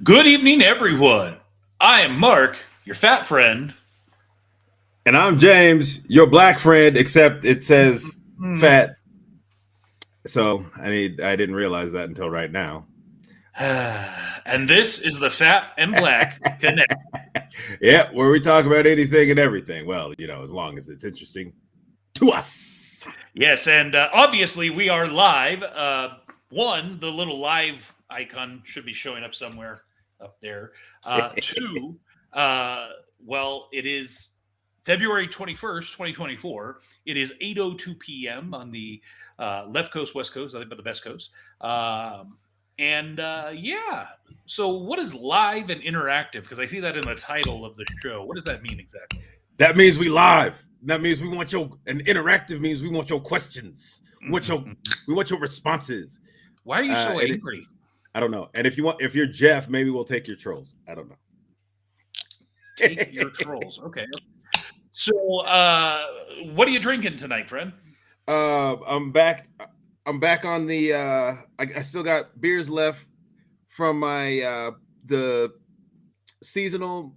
Good evening, everyone. I am Mark, your fat friend. And I'm James, your black friend, except it says fat. So I didn't realize that until right now. And this is the Fat and Black Connect. Yeah, where we talk about anything and everything. Well, as long as it's interesting to us. Yes, and obviously we are live. The little live icon should be showing up somewhere up there. Two, it is February 21st, 2024. It is 8:02 p.m. on the left coast, west coast, I think, but the best coast. So what is live and interactive? Because I see that in the title of the show. What does that mean exactly? That means we live. That means we want and interactive means we want your questions. We want your responses. Why are you so angry? I don't know. And if you're Jeff, maybe we'll take your trolls. I don't know. Take your trolls. Okay. So, what are you drinking tonight, friend? I'm back on the. I still got beers left from my the seasonal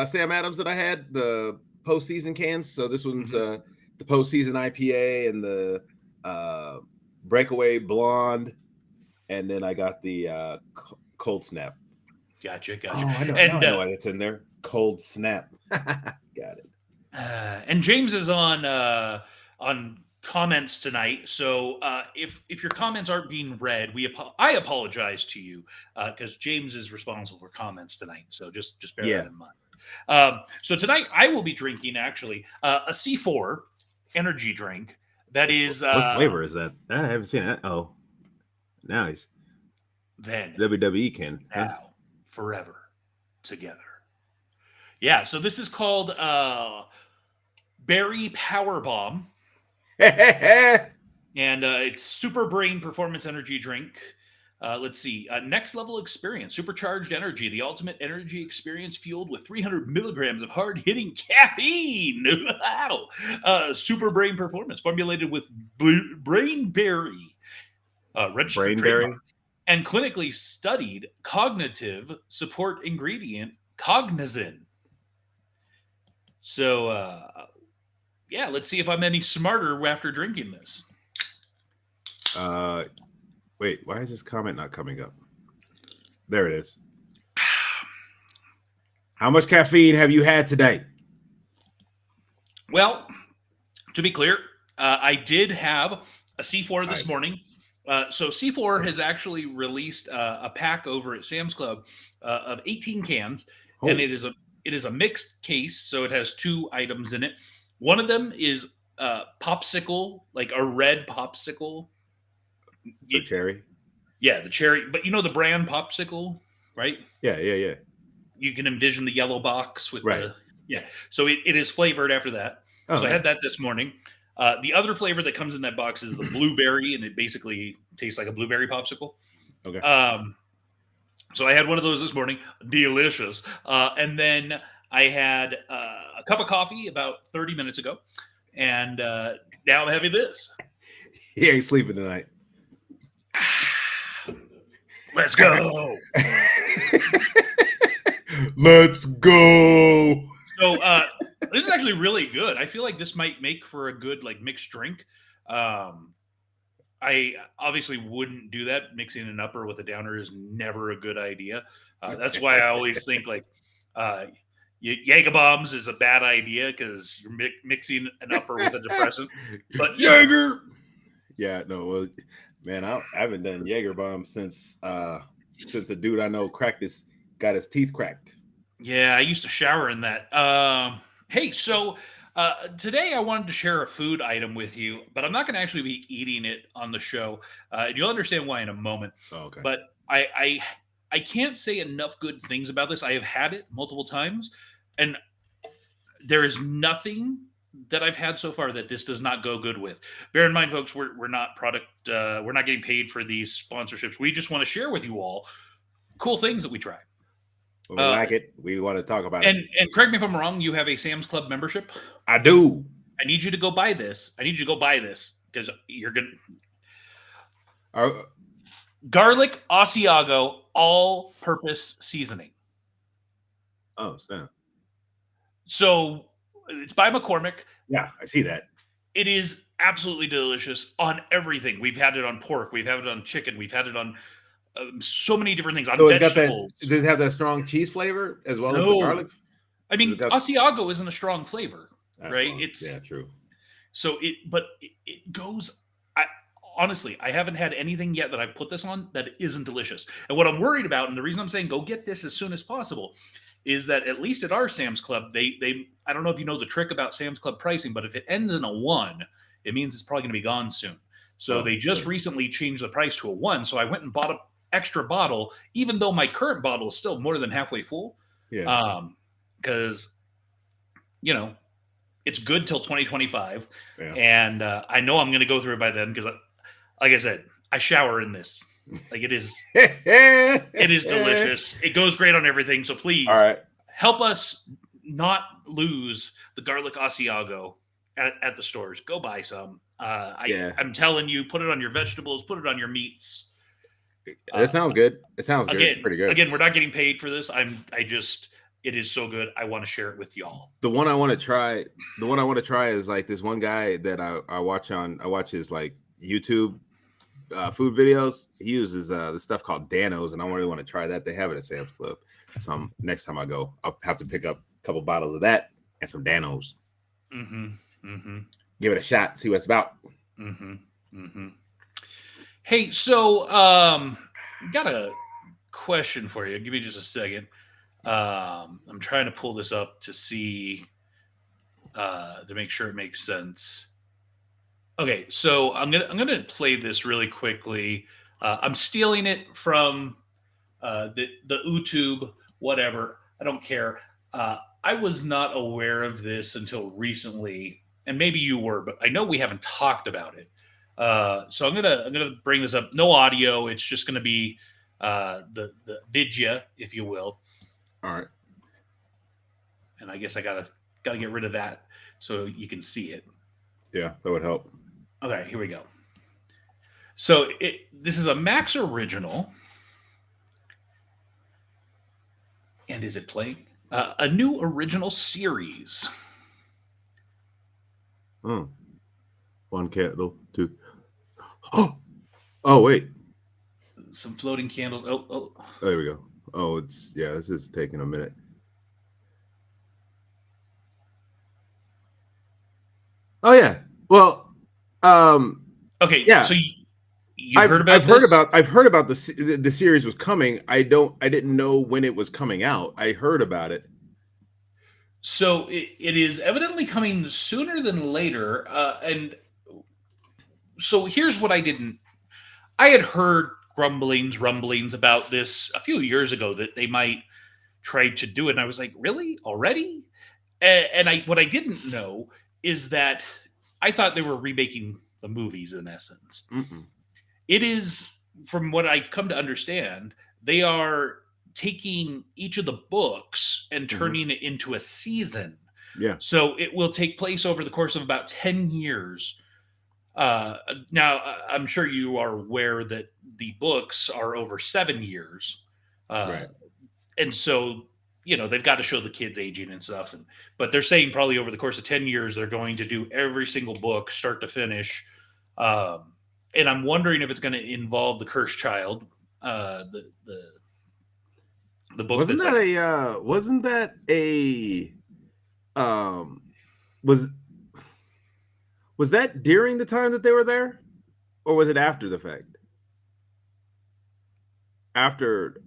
Sam Adams that I had, the postseason cans. So this one's the postseason IPA and the breakaway blonde, and then I got the cold snap. Gotcha. Oh, I know why it's in there. Cold snap. Got it. And James is on comments tonight. So if your comments aren't being read, I apologize to you because James is responsible for comments tonight. So just bear that in mind. So tonight I will be drinking actually a C4 energy drink. That is what flavor is that? I haven't seen it. Oh, nice. Then WWE can now forever together. Yeah. So this is called Berry Power Bomb. And it's Super Brain Performance Energy Drink. Let's see. Next level experience. Supercharged energy. The ultimate energy experience fueled with 300 milligrams of hard-hitting caffeine. Wow. Super Brain Performance. Formulated with Brainberry. Registered trademark. And clinically studied cognitive support ingredient, Cognizin. So, let's see if I'm any smarter after drinking this. Wait, why is this comment not coming up? There it is. How much caffeine have you had today? Well, to be clear, I did have a C4 this morning. So C4 has actually released a pack over at Sam's Club of 18 cans, and it is a mixed case, so it has two items in it. One of them is popsicle, like a red popsicle. So cherry? Yeah, the cherry. But you know the brand popsicle, right? Yeah. You can envision the yellow box with So it is flavored after that. Oh, so I had that this morning. The other flavor that comes in that box is the blueberry, and it basically tastes like a blueberry popsicle. Okay. So I had one of those this morning. Delicious. And then I had a cup of coffee about 30 minutes ago. And now I'm having this. He ain't sleeping tonight. Let's go. Let's go. So this is actually really good. I feel like this might make for a good like mixed drink. I obviously wouldn't do that. Mixing an upper with a downer is never a good idea. That's why I always think like Jaeger bombs is a bad idea because you're mixing an upper with a depressant. But Jaeger. Yeah, no, well, man, I haven't done Jaeger bombs since a dude I know got his teeth cracked. Yeah, I used to shower in that. Hey, so today I wanted to share a food item with you, but I'm not going to actually be eating it on the show. And you'll understand why in a moment. Oh, okay. But I can't say enough good things about this. I have had it multiple times, and there is nothing that I've had so far that this does not go good with. Bear in mind, folks, we're not we're not getting paid for these sponsorships. We just want to share with you all cool things that we try. When we like it, we want to talk about it. And correct me if I'm wrong, you have a Sam's Club membership? I do. I need you to go buy this. I need you to go buy this because you're going to. Garlic Asiago all-purpose seasoning. Oh, snap. So it's by McCormick. Yeah, I see that. It is absolutely delicious on everything. We've had it on pork. We've had it on chicken. We've had it on so many different things. On vegetables. Does it have that strong cheese flavor as well as the garlic? I mean, Asiago isn't a strong flavor, right? Yeah, true. So it goes. Honestly, I haven't had anything yet that I've put this on that isn't delicious. And what I'm worried about, and the reason I'm saying go get this as soon as possible, is that at least at our Sam's Club, they I don't know if you know the trick about Sam's Club pricing, but if it ends in a 1, it means it's probably going to be gone soon. So they just recently changed the price to a 1. So I went and bought an extra bottle, even though my current bottle is still more than halfway full. Yeah. Because it's good till 2025, yeah. and I know I'm going to go through it by then because, like I said, I shower in this. Like it is delicious. It goes great on everything. So please, help us not lose the garlic Asiago at the stores. Go buy some. I'm telling you, put it on your vegetables, put it on your meats. That sounds good. It sounds good. Pretty good. Again, we're not getting paid for this. It is so good. I want to share it with y'all. The one I want to try is like this one guy that I watch his like YouTube food videos. He uses this stuff called Danos, and I really want to try that. They have it at Sam's Club. So next time I go, I'll have to pick up a couple bottles of that and some Danos. Give it a shot, see what it's about. Hey, so got a question for you. Give me just a second. I'm trying to pull this up to see to make sure it makes sense. Okay, so I'm gonna play this really quickly. I'm stealing it from the YouTube, whatever. I don't care. I was not aware of this until recently, and maybe you were, but I know we haven't talked about it. So I'm gonna bring this up. No audio. It's just gonna be the vidya, if you will. All right. And I guess I gotta get rid of that so you can see it. Yeah, that would help. Okay, here we go. So this is a Max original. And is it playing? A new original series. Oh. 1 candle, 2. Oh, wait. Some floating candles. Oh, there we go. Oh, this is taking a minute. Oh yeah. Well, okay. Yeah. So I've heard about the series was coming. I didn't know when it was coming out. I heard about it. So it is evidently coming sooner than later. And so here's what I had heard rumblings about this a few years ago that they might try to do it. And I was like, really? Already? And what I didn't know is that I thought they were remaking the movies in essence. It is, from what I've come to understand, they are taking each of the books and turning it into a season. Yeah. So it will take place over the course of about 10 years. Now, I'm sure you are aware that the books are over 7 years. Right. And so they've got to show the kids aging and stuff. But they're saying probably over the course of 10 years, they're going to do every single book, start to finish. And I'm wondering if it's going to involve the Cursed Child, the book. Wasn't that was that during the time that they were there, or was it after the fact? After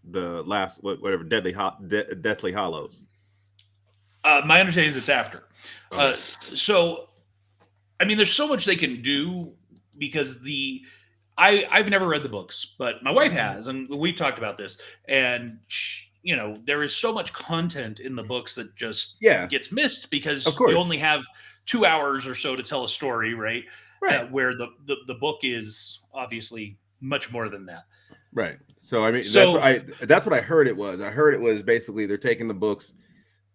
the last whatever Deathly Hollows. My understanding is it's after. So, I mean, there's so much they can do because I've never read the books, but my wife has, and we've talked about this. And there is so much content in the books that just gets missed because you only have 2 hours or so to tell a story, right? Right. Where the book is obviously much more than that. Right. So I mean, that's what I heard it was. I heard it was basically they're taking the books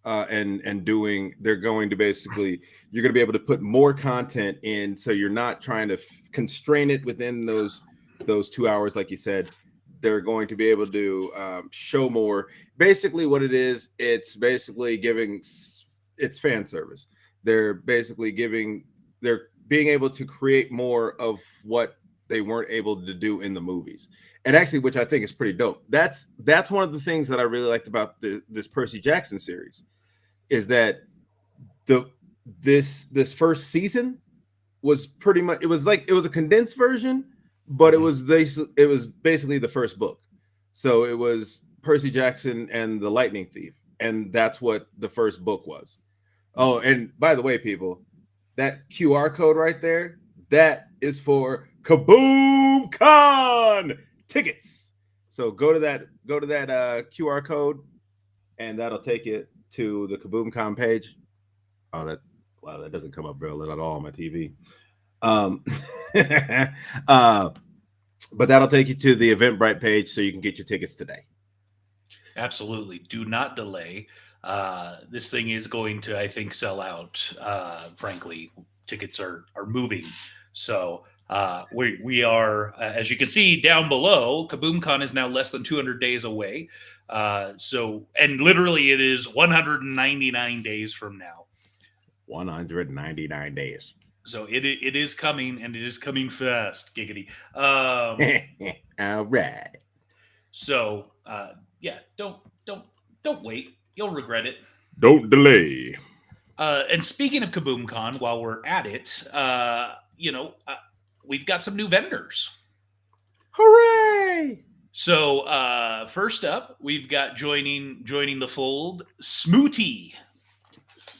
they're going to basically, you're going to be able to put more content in, so you're not trying to constrain it within those 2 hours, like you said. They're going to be able to show more. Basically, what it is, it's basically it's fan service. They're being able to create more of what they weren't able to do in the movies. And actually, which I think is pretty dope. That's one of the things that I really liked about this Percy Jackson series, is that this first season was pretty much, it was a condensed version, but it was basically the first book. So it was Percy Jackson and the Lightning Thief, and that's what the first book was. Oh, and by the way, people, that QR code right there, that is for Kaboom Con tickets. So go to that QR code, and that'll take you to the Kaboom Con page. That doesn't come up real at all on my TV. But that'll take you to the Eventbrite page, so you can get your tickets today. Absolutely. Do not delay. This thing is going to, I think, sell out. Frankly, tickets are moving. So we are, as you can see down below, KaboomCon is now less than 200 days away. And literally it is 199 days from now. 199 days. So it is coming, and it is coming fast. Giggity. All right. So don't wait. You'll regret it. Don't delay. And speaking of KaboomCon, while we're at it, we've got some new vendors. Hooray! So first up, we've got joining the fold, Smoothie. So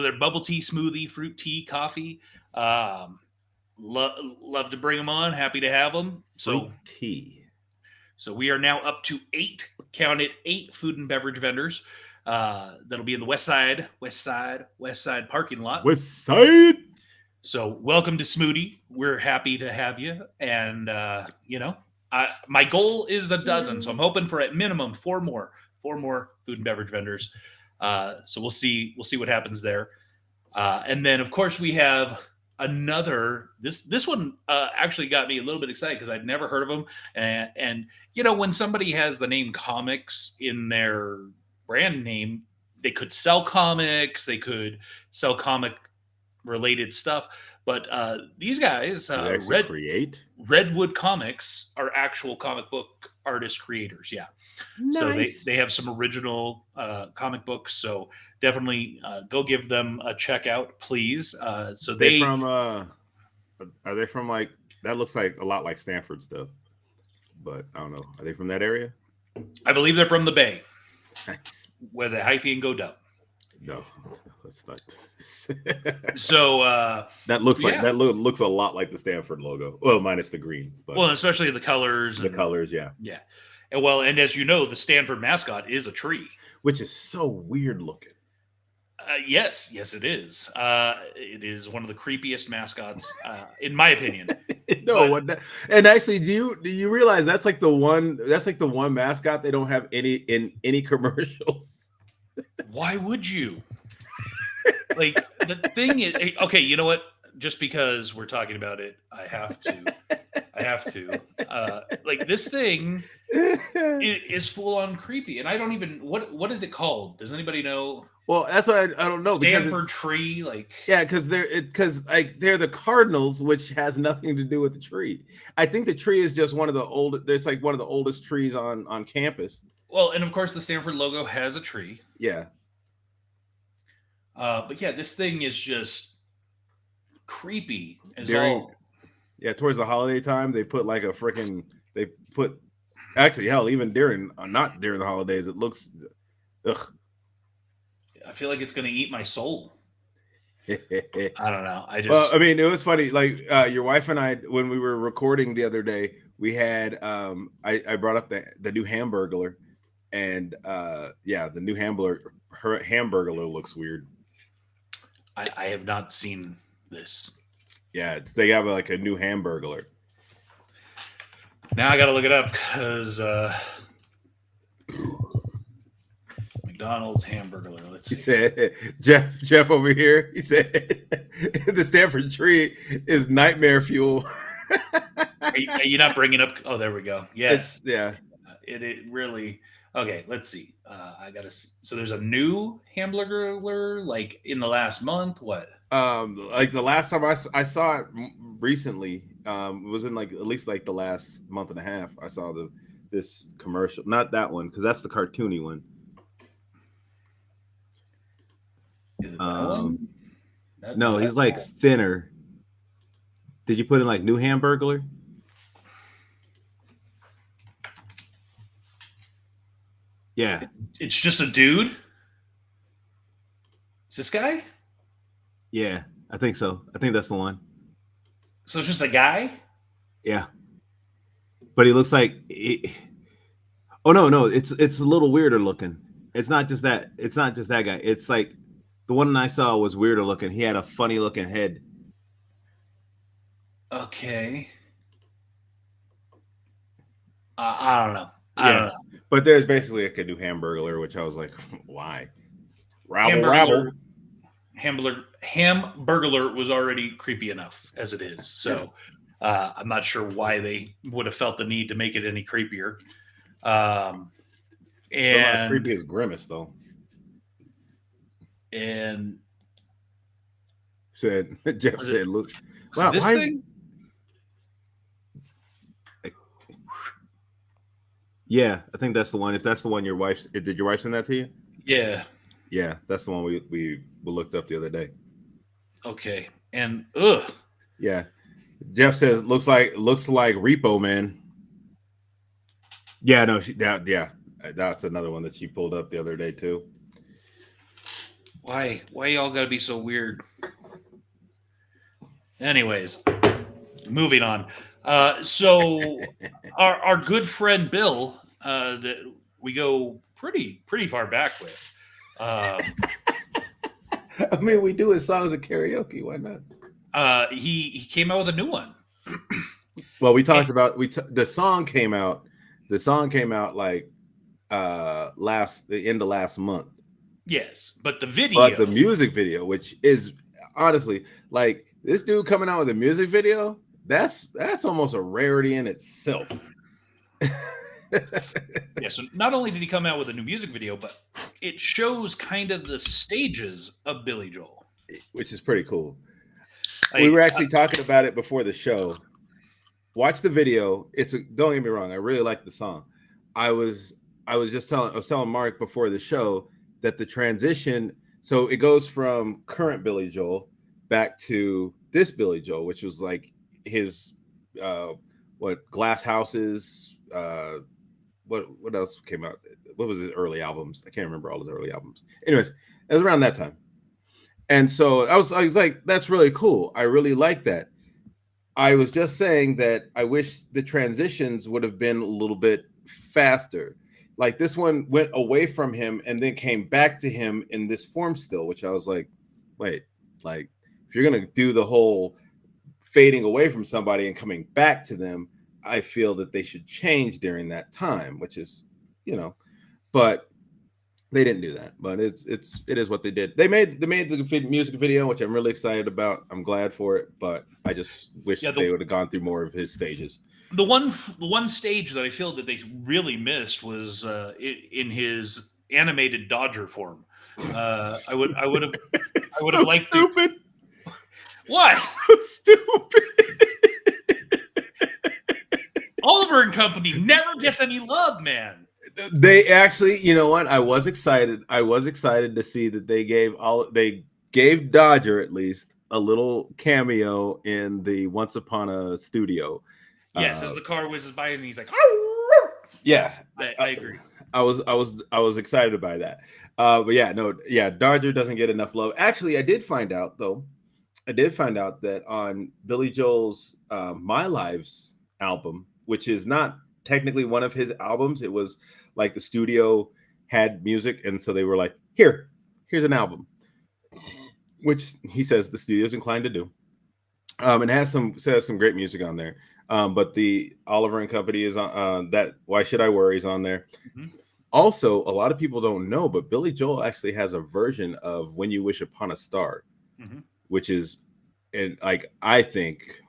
they're bubble tea, smoothie, fruit tea, coffee. Love to bring them on. Happy to have them. Fruit tea. So we are now up to 8 food and beverage vendors. That'll be in the West Side parking lot. West Side. So welcome to Smoothie. We're happy to have you. And, my goal is a dozen. So I'm hoping for at minimum 4 more food and beverage vendors. So we'll see what happens there. And then, of course, we have another. This one actually got me a little bit excited because I'd never heard of them. And when somebody has the name comics in their brand name, they could sell comics, they could sell comic related stuff. But these guys, Redwood Comics, are actual comic book artist creators. Yeah. Nice. So they have some original comic books. So definitely go give them a check out, please. Are they from like, that looks like a lot like Stanford stuff, but I don't know. Are they from that area? I believe they're from the Bay. Nice. Where the hyphy and go down. No, that's not. So that looks looks a lot like the Stanford logo. Well, minus the green. But especially the colors. Yeah. Yeah. And as you know, the Stanford mascot is a tree, which is so weird looking. Yes, it is. It is one of the creepiest mascots, in my opinion. And actually, do you realize that's like the one mascot they don't have in any commercials? Why would you? Like, the thing is, okay, you know what? just because we're talking about it, I have to. I have to. Like this thing is full on creepy, and I don't even what is it called? Does anybody know? Well, that's what I don't know because Stanford it's, tree, like yeah, because they're the cardinals, which has nothing to do with the tree. I think the tree is just one of the old. It's like one of the oldest trees on campus. well, and of course the Stanford logo has a tree. Yeah, But yeah, this thing is just creepy as during all. yeah towards the holiday time they put like they put actually hell even during not during the holidays it looks ugh. I feel like it's going to eat my soul. I don't know. I Well, just I mean, it was funny. Like your wife and I, when we were recording the other day, we had I brought up the new Hamburglar, and yeah, the new Hamburglar looks weird. I have not seen this. Yeah, they have like a new Hamburglar. Now I got to look it up because McDonald's hamburger. Let's He see. said, Jeff over here. He said, the Stanford tree is nightmare fuel. Are you not bringing up? Oh, there we go. Yes, Yeah. it really. Okay, let's see. I gotta. So there's a new hamburger like in the last month. What? Like the last time I saw it recently, it was in like at least like the last month and a half. I saw this commercial, not that one because that's the cartoony one. Is it that one? No, he's like thinner. Did you put in like new Hamburglar? Yeah. It's just a dude. Is this guy? Yeah, I think so. I think that's the one. So it's just a guy. Yeah, but he looks like. Oh no, it's a little weirder looking. It's not just that. It's not just that guy. It's like the one I saw was weirder looking. He had a funny looking head. Okay. I don't know. I don't know. But there's basically like a new Hamburglar, which I was like, why? Rabble. Hamburglar was already creepy enough as it is. So I'm not sure why they would have felt the need to make it any creepier. Still not as And creepy as Grimace, though. and Said Jeff Was it- said, "Look, so wow, this why- thing, yeah, I think that's the one. If that's the one your wife did, your wife send that to you? yeah, Yeah, that's the one we looked up the other day. okay, and Yeah, Jeff says looks like Repo Man. Yeah, no, that's another one that she pulled up the other day too. why y'all gotta be so weird? Anyways, moving on. So our good friend Bill, that we go pretty far back with. I mean, we do his songs at karaoke. Why not? He came out with a new one. Well, we talked about the song came out. The song came out like the end of last month. Yes, but the video. But the music video, which is honestly like this dude coming out with a music video, that's almost a rarity in itself. Yeah, so not only did he come out with a new music video, but it shows kind of the stages of Billy Joel. Which is pretty cool. Like, We were actually talking about it before the show. Watch the video. Don't get me wrong, I really like the song. I was telling Mark before the show that the transition, so it goes from current Billy Joel back to this Billy Joel, which was like his Glass Houses, what else came out? What was his early albums? I can't remember all his early albums. Anyways, it was around that time. And so I was like, that's really cool. I really like that. I was just saying that I wish the transitions would have been a little bit faster. Like this one went away from him and then came back to him in this form still, which I was like, wait, like if you're going to do the whole fading away from somebody and coming back to them, I feel that they should change during that time, which is, but They didn't do that, but it is what they did. They made the music video, which I'm really excited about. I'm glad for it, but I just wish they would have gone through more of his stages. The one stage that I feel that they really missed was in his animated Dodger form. I would have liked stupid. What? So stupid. Oliver and Company never gets any love, man. They actually, you know what? I was excited. I was excited to see that they gave Dodger at least a little cameo in the Once Upon a Studio. Yes, as the car whizzes by and he's like, yeah, I agree. I was excited by that. But yeah, Dodger doesn't get enough love. Actually, I did find out that on Billy Joel's My Lives album, which is not technically one of his albums, it was like the studio had music, and so they were like, here's an album, which he says the studio's inclined to do. And has some great music on there. But the Oliver and Company is on that. Why Should I Worry is on there. Mm-hmm. Also, a lot of people don't know, but Billy Joel actually has a version of When You Wish Upon a Star, mm-hmm. which is, and like I think,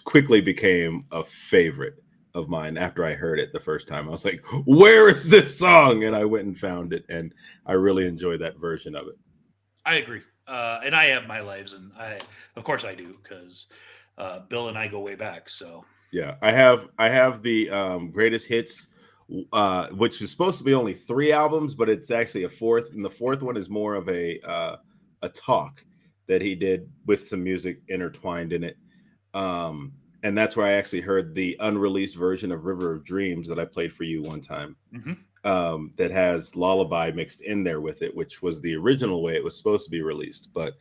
quickly became a favorite of mine after I heard it the first time. I was like, where is this song? And I went and found it, and I really enjoyed that version of it. I agree. And I have My Lives, and of course I do, because Bill and I go way back. So yeah, I have the greatest hits, which is supposed to be only 3 albums, but it's actually a 4th, and the 4th one is more of a talk that he did with some music intertwined in it. And that's where I actually heard the unreleased version of River of Dreams that I played for you one time. Mm-hmm. That has Lullaby mixed in there with it, which was the original way it was supposed to be released, but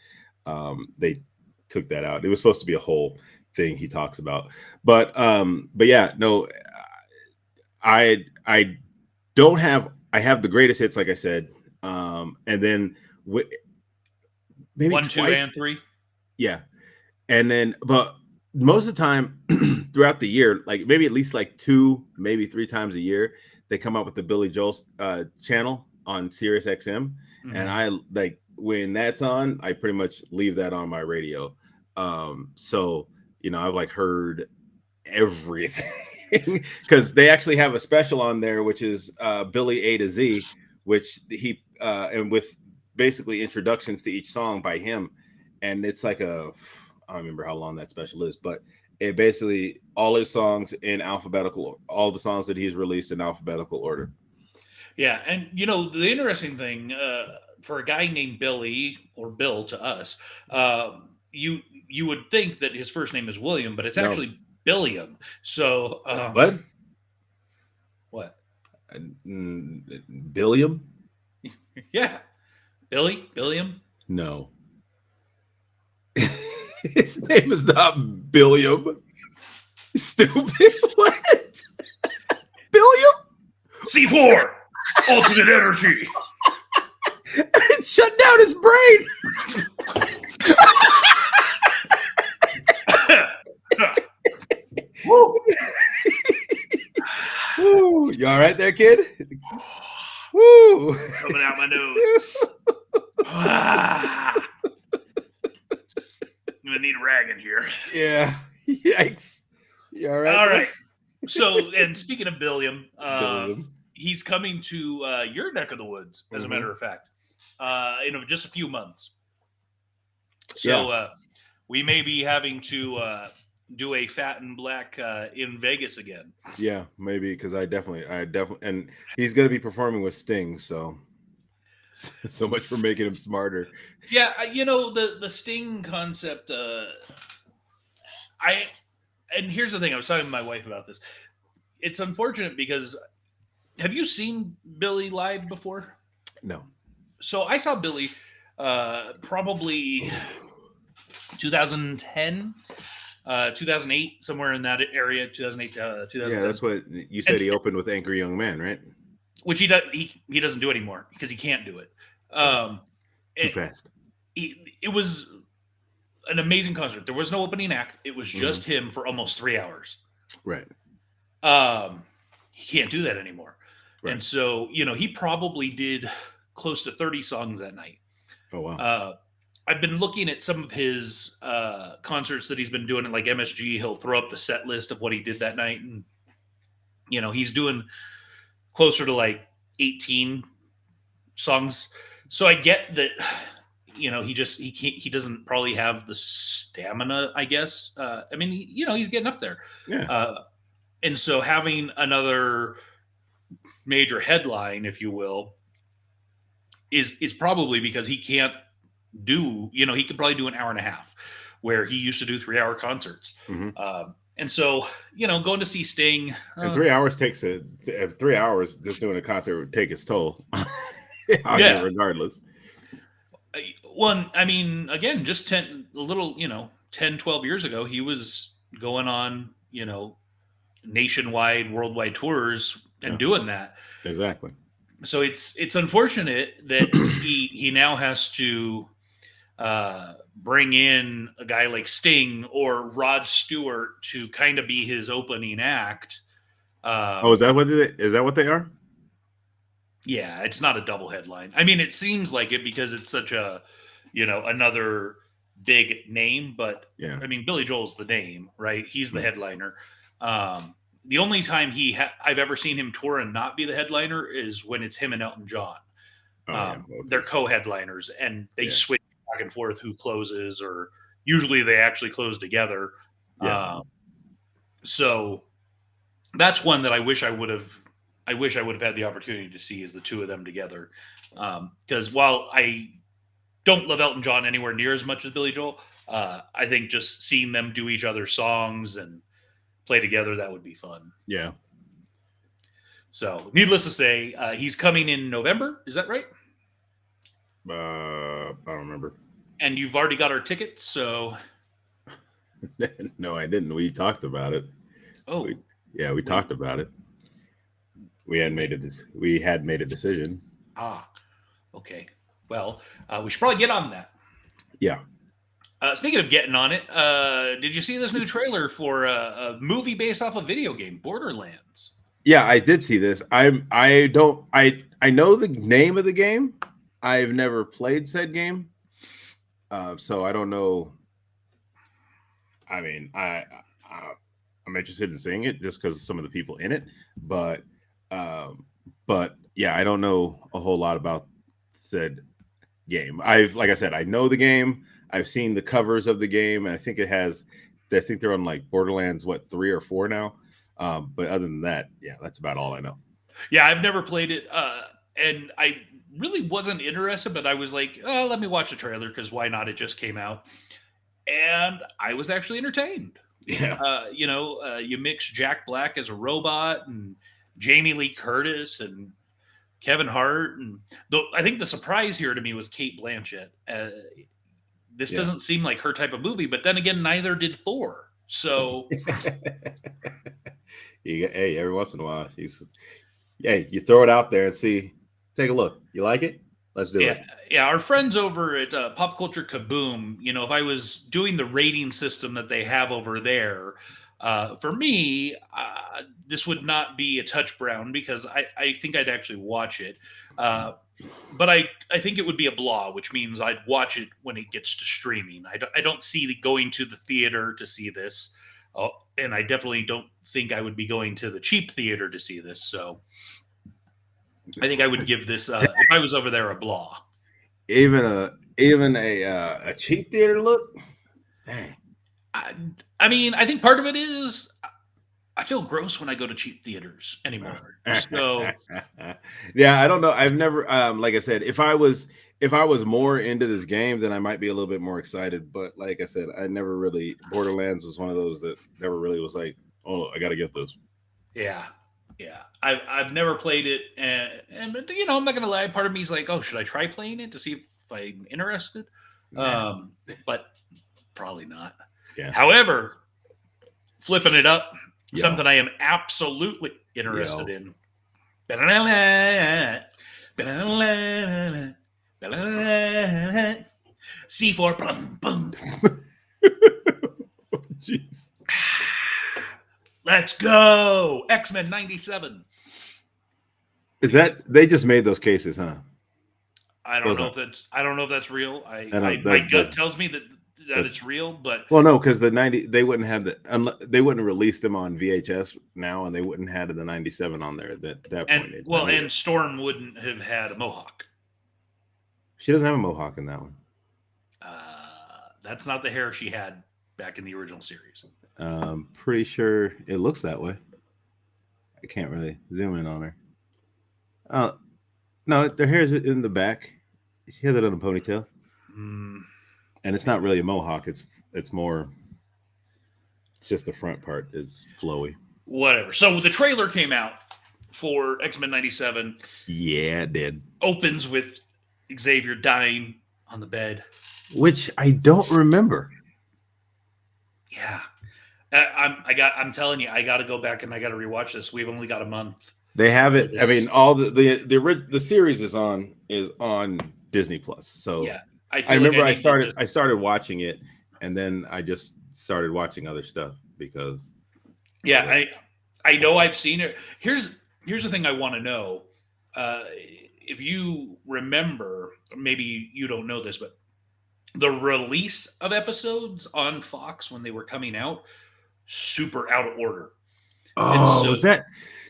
they took that out. It was supposed to be a whole thing he talks about, but yeah, no, I have the greatest hits, like I said, and then maybe 1, 2, and 3. Yeah, and then but most of the time throughout the year, like maybe at least like 2, maybe 3 times a year, they come out with the Billy Joel channel on Sirius XM. Mm-hmm. And I like when that's on, I pretty much leave that on my radio. So, you know, I've like heard everything because they actually have a special on there, which is Billy A to Z, which he and with basically introductions to each song by him. And it's like I don't remember how long that special is, but it basically all his songs in alphabetical, all the songs that he's released in alphabetical order. Yeah, and you know the interesting thing for a guy named Billy, or Bill to us, you would think that his first name is William, but it's actually Billiam. So what? Billiam? Yeah, Billiam. No. His name is not Billiam. Stupid. What? Billiam? C4. Ultimate energy. It shut down his brain. Woo. Woo. You all right there, kid? Woo. Coming out my nose. I'm gonna need a rag in here. Yeah. Yikes. You all right? All right. So, and speaking of Billiam, he's coming to your neck of the woods, as a matter of fact, in just a few months. So we may be having to do a Fat and Black in Vegas again. Yeah, maybe, because I definitely, and he's going to be performing with Sting, so much for making him smarter. Yeah, you know, the Sting concept, and here's the thing, I was talking to my wife about this. It's unfortunate because, have you seen Billy live before? No. So I saw Billy probably 2010, 2008, somewhere in that area, 2008, 2010. Yeah, that's what you said. He opened with Angry Young Man, right? Which he doesn't do anymore because he can't do it. Too fast. It was an amazing concert. There was no opening act. It was just him for almost 3 hours. Right. He can't do that anymore. And so, he probably did close to 30 songs that night. Oh wow. I've been looking at some of his concerts that he's been doing at like MSG. He'll throw up the set list of what he did that night. And, he's doing closer to like 18 songs. So I get that, he doesn't probably have the stamina, I guess. He's getting up there. Yeah. And so having another major headline, if you will, is probably because he can't do, he could probably do an hour and a half where he used to do 3-hour concerts. Mm-hmm. And so, going to see Sting. And 3 hours takes 3 hours just doing a concert would take its toll. Yeah. Regardless. One, again, just 10, 12 years ago, he was going on, nationwide, worldwide tours and doing that. Exactly. So it's unfortunate that he now has to bring in a guy like Sting or Rod Stewart to kind of be his opening act. Is that what they are? Yeah, it's not a double headline. It seems like it because it's such a, another big name, but yeah. Billy Joel's the name, right? He's the headliner. The only time I've ever seen him tour and not be the headliner is when it's him and Elton John. They're co-headliners and they switch back and forth who closes, or usually they actually close together. Yeah. So that's one that I wish I would have had the opportunity to see, is the two of them together. Because while I don't love Elton John anywhere near as much as Billy Joel, I think just seeing them do each other's songs and play together, that would be fun. Yeah. So needless to say, he's coming in November. Is that right? I don't remember. And you've already got our tickets, so. No, I didn't. We talked about it. Oh. We talked about it. We had made a decision. Okay. Well, we should probably get on that. Yeah. Speaking of getting on it, did you see this new trailer for a movie based off a video game, Borderlands? Yeah, I did see this. I know the name of the game. I've never played said game, so I don't know. I'm interested in seeing it just because of some of the people in it, but yeah, I don't know a whole lot about said game. Like I said, I know the game. I've seen the covers of the game, and I think they're on like Borderlands 3 or 4 now. But other than that, yeah, that's about all I know. Yeah, I've never played it, and I really wasn't interested, but I was like, let me watch the trailer because why not? It just came out, and I was actually entertained. Yeah. You mix Jack Black as a robot and Jamie Lee Curtis and Kevin Hart, and I think the surprise here to me was Cate Blanchett. This doesn't seem like her type of movie, but then again, neither did Thor. So, hey, every once in a while, you throw it out there and take a look. You like it? Let's do it. Yeah, our friends over at Pop Culture Kaboom, if I was doing the rating system that they have over there, for me, this would not be a touch brown because I think I'd actually watch it. But I think it would be a blah, which means I'd watch it when it gets to streaming. I don't see going to the theater to see this. And I definitely don't think I would be going to the cheap theater to see this. So I think I would give this, if I was over there, a blah. Even a cheap theater look? Dang. I think part of it is I feel gross when I go to cheap theaters anymore. So yeah, I don't know. I've never, like I said, if I was more into this game, then I might be a little bit more excited. But like I said, Borderlands was one of those that never really was like, oh, I got to get this. Yeah. I've never played it, and I'm not gonna lie. Part of me is like, oh, should I try playing it to see if I'm interested? Nah. But probably not. Yeah. However, flipping it up, something I am absolutely interested in. C4. Boom, boom. Jeez. Let's go. X-Men 97. Is that they just made those cases, huh? I don't know if that's real. My gut tells me that it's real, but well, no, because the 90 they wouldn't have they wouldn't release them on VHS now, and they wouldn't have the 97 on there at that point. And Storm wouldn't have had a mohawk. She doesn't have a mohawk in that one. That's not the hair she had back in the original series. Pretty sure it looks that way. I can't really zoom in on her. No, their hair is in the back. She has it on a ponytail, and it's not really a mohawk. It's more. It's just the front part is flowy. Whatever. So the trailer came out for X-Men 97. Yeah, it did. Opens with Xavier dying on the bed, which I don't remember. Yeah, I'm telling you, I got to go back and I got to rewatch this. We've only got a month. They have it. I mean, all the series is on Disney Plus. So yeah, I remember I started watching it, and then I just started watching other stuff because. Yeah, I know I've seen it. Here's the thing I want to know. If you remember, maybe you don't know this, but the release of episodes on Fox when they were coming out, super out of order. Oh, was that,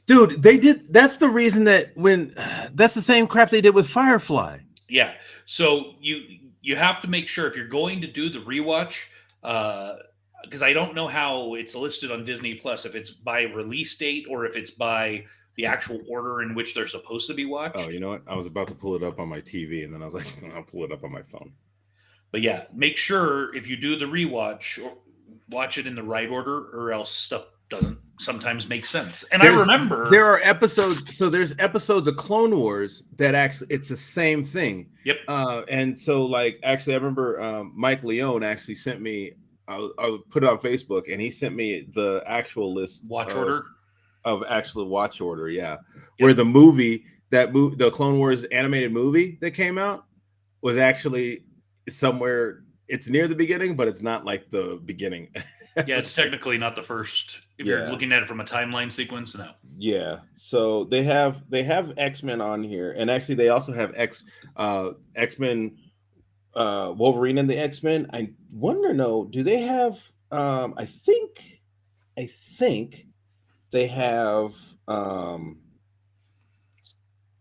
dude? They did. That's the reason that's the same crap they did with Firefly. Yeah. So you have to make sure if you're going to do the rewatch, because I don't know how it's listed on Disney Plus, if it's by release date or if it's by the actual order in which they're supposed to be watched. Oh, you know what? I was about to pull it up on my TV, and then I was like, I'll pull it up on my phone. But yeah, make sure if you do the rewatch, or watch it in the right order, or else stuff doesn't sometimes make sense. And I remember there are episodes. So there's episodes of Clone Wars that actually it's the same thing. Yep. And so actually, I remember Mike Leone actually sent me. I put it on Facebook, and he sent me the actual list order. Of actual watch order, yeah. Yep. Where the the Clone Wars animated movie that came out was actually somewhere. It's near the beginning, but it's not like the beginning. Yeah, it's technically not the first. If you're looking at it from a timeline sequence, no. Yeah. So they have X-Men on here, and actually they also have X-Men, Wolverine and the X-Men. I wonder, do they have? I think they have.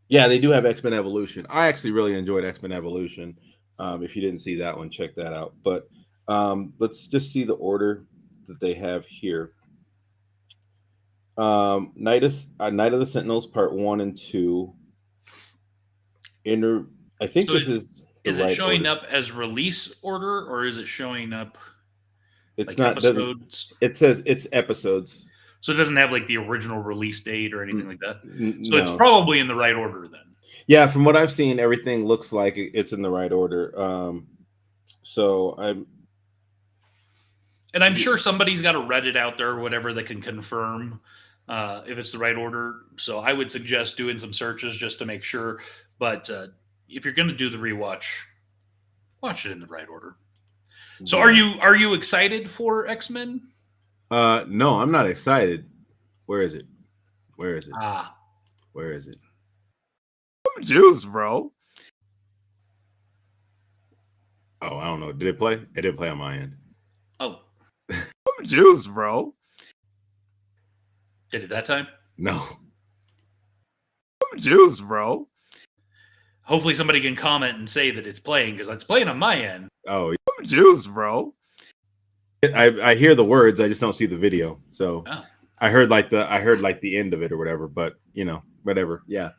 Yeah, they do have X-Men Evolution. I actually really enjoyed X-Men Evolution. If you didn't see that one, check that out. But let's just see the order that they have here. Night of the Sentinels, Part 1 and 2. I think this is. Is it showing up as release order, or is it showing up? It's not. Episodes? It says it's episodes. So it doesn't have like the original release date or anything like that. So it's probably in the right order then. Yeah, from what I've seen, everything looks like it's in the right order. I'm sure somebody's got a Reddit out there or whatever that can confirm if it's the right order. So I would suggest doing some searches just to make sure. But if you're going to do the rewatch, watch it in the right order. So are you excited for X-Men? No, I'm not excited. Where is it? Where is it? I'm juiced, bro. Oh, I don't know. Did it play? It didn't play on my end. Oh. I'm juiced, bro. Did it that time? No. I'm juiced, bro. Hopefully somebody can comment and say that it's playing, because it's playing on my end. Oh, I'm juiced, bro. I hear the words, I just don't see the video. So I heard like the end of it or whatever, but whatever. Yeah.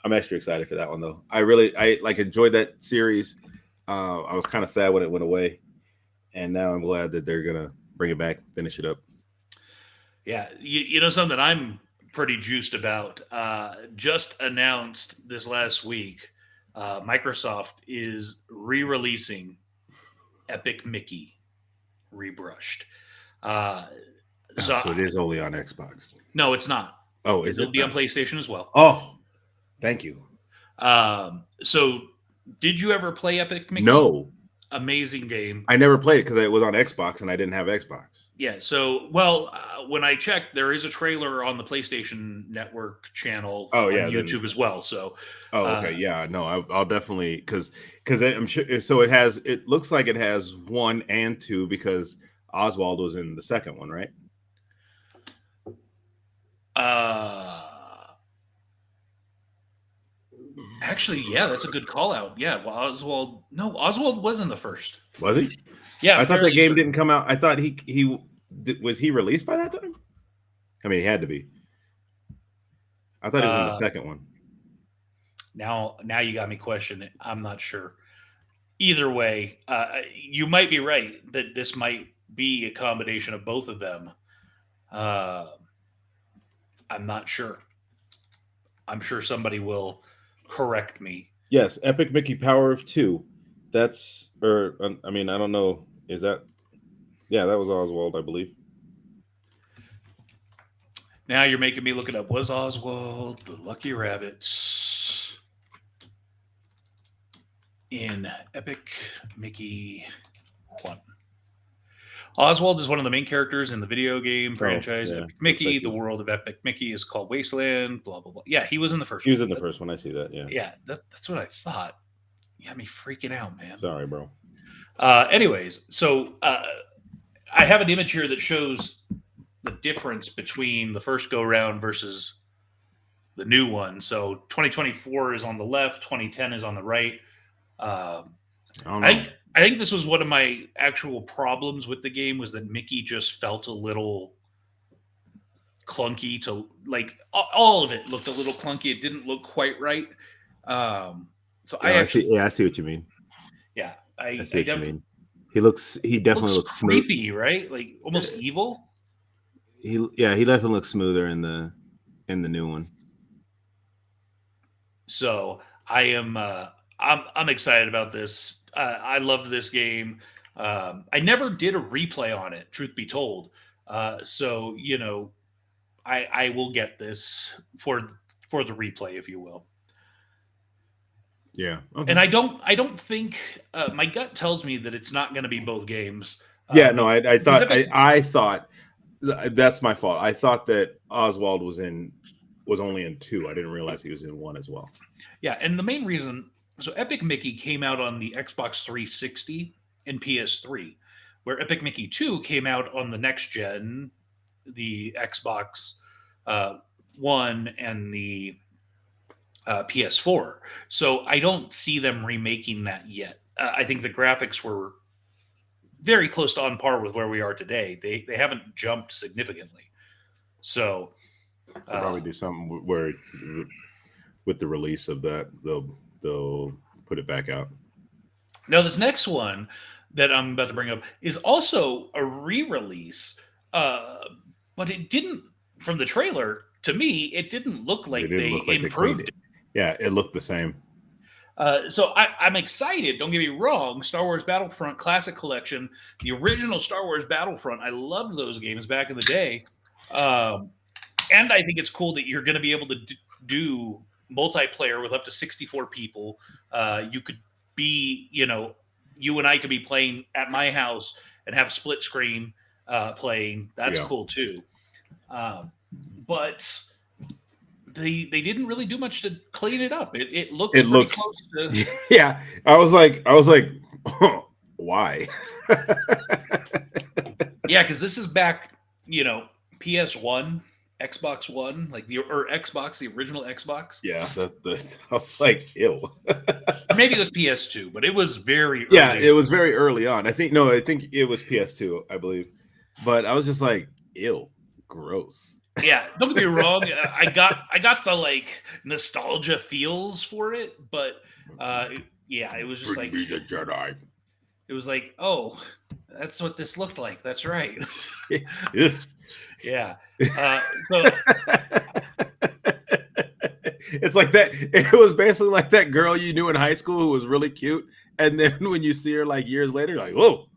I'm extra excited for that one though. I enjoyed that series. I was kind of sad when it went away, and now I'm glad that they're gonna bring it back, finish it up. Yeah, you know something I'm pretty juiced about. Just announced this last week, Microsoft is re-releasing Epic Mickey rebrushed. So it is only on Xbox. No, it's not. Oh, is it? It'll be on PlayStation as well. Oh, thank you. So did you ever play Epic Mickey? No. Amazing game. I never played it because it was on Xbox and I didn't have Xbox. Yeah. So, well, when I checked, there is a trailer on the PlayStation Network channel Oh, on yeah, YouTube as well. So, Oh, okay. Yeah, no, I'll definitely because I'm sure. So it looks like it has 1 and 2 because Oswald was in the second one, right? actually, yeah, that's a good call out. Yeah. Well, Oswald was in the first. Was he? Yeah. I I'm thought that fairly game certain. didn't come out. I thought was he released by that time? I mean, he had to be. I thought he was in the second one. Now you got me questioning. I'm not sure. Either way, you might be right that this might be a combination of both of them. I'm not sure. I'm sure somebody will correct me. Yes, Epic Mickey Power of 2. That's I mean, I don't know. Is that? Yeah, that was Oswald, I believe. Now you're making me look it up. Was Oswald the Lucky Rabbits in Epic Mickey 1? Oswald is one of the main characters in the video game franchise yeah. Epic Mickey. Looks like The world of Epic Mickey is called Wasteland. Blah blah blah. Yeah, he was in the first. He was in the first one. I see that. Yeah. Yeah, that's what I thought. You had me freaking out, man. Sorry, bro. Anyways, so I have an image here that shows the difference between the first go round versus the new one. So 2024 is on the left, 2010 is on the right. I don't know. I think this was one of my actual problems with the game was that Mickey just felt a little clunky to like all of it looked a little clunky. It didn't look quite right. So Yeah, I see what you mean. Yeah, I see what you mean. He definitely looks smooth. Creepy, right? Like almost evil. He definitely looks smoother in the new one. So I am I'm excited about this. I loved this game. I never did a replay on it, truth be told. So you know, I will get this for the replay, if you will. Yeah, okay. And I don't think my gut tells me that it's not going to be both games. Yeah, no, I thought that's my fault. I thought that Oswald was only in 2. I didn't realize he was in 1 as well. Yeah, and the main reason, so Epic Mickey came out on the Xbox 360 and PS3, where Epic Mickey 2 came out on the next gen, the Xbox One and the PS4. So I don't see them remaking that yet. I think the graphics were very close to on par with where we are today. They haven't jumped significantly. So they'll probably do something where with the release of that they'll put it back out. Now this next one that I'm about to bring up is also a re-release, but it didn't. From the trailer, to me, it didn't look like they improved it. Yeah, it looked the same. So I'm excited. Don't get me wrong. Star Wars Battlefront Classic Collection, the original Star Wars Battlefront. I loved those games back in the day, and I think it's cool that you're going to be able to do multiplayer with up to 64 people. You could be, you and I could be playing at my house and have split screen playing. That's cool too. But they didn't really do much to clean it up. It looks close to... Yeah. I was like, oh, why? Yeah, because this is back, PS1, Xbox One, or Xbox, the original Xbox. Yeah, I was like, ew. Or maybe it was PS2, but it was very early. Yeah, it was very early on. I think it was PS2, I believe. But I was just like, ew, gross. Yeah, don't get me wrong. I got the nostalgia feels for it, but yeah, it was just like the Jedi. It was like, oh, that's what this looked like. That's right. Yeah. So it's like that. It was basically like that girl you knew in high school who was really cute, and then when you see her years later, you're like, whoa.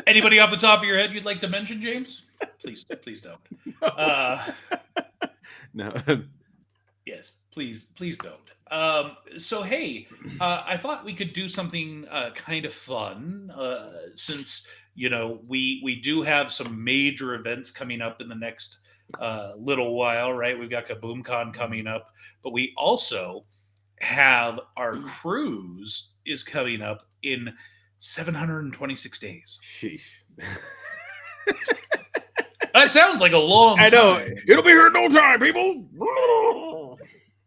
Anybody off the top of your head you'd like to mention, James? Please don't. No. Yes, please don't. So hey, I thought we could do something kind of fun, since we do have some major events coming up in the next little while, right? We've got KaboomCon coming up, but we also have our cruise is coming up in 726 days. Sheesh. That sounds like a long I know. time. It'll be here in no time, people.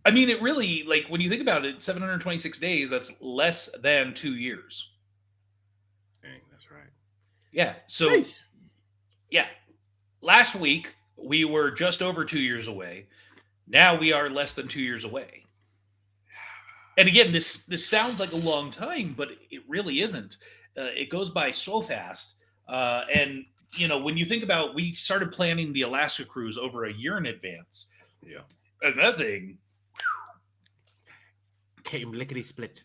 I mean, it really, like, when you think about it, 726 days, that's less than 2 years. Dang, that's right. Yeah. So, Sheesh. yeah. Last week, we were just over 2 years away. Now we are less than 2 years away. And again, this sounds like a long time, but it really isn't. It goes by so fast. And, when you think about, we started planning the Alaska cruise over a year in advance. Yeah. And that thing Came lickety split.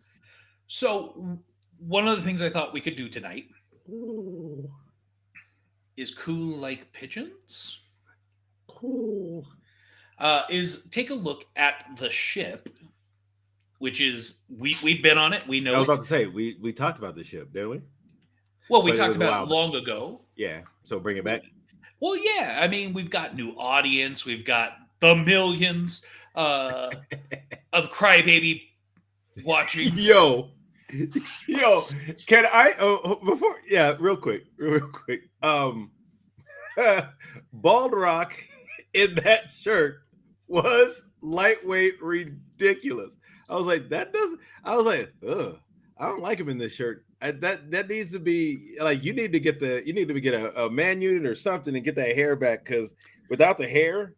So, one of the things I thought we could do tonight is cool like pigeons. Cool. Is take a look at the ship, which is we've been on it. We I know was it. about to say we talked about the ship, didn't we? Well, we but it talked was a about while it long ago. Yeah. So bring it back. Well, yeah. I mean, we've got new audience. We've got the millions of crybaby watching. Yo, can I before real quick. Bald Rock in that shirt was lightweight ridiculous. I was like, ugh, I don't like him in this shirt. That needs to be like, you need to get a man unit or something and get that hair back, because without the hair,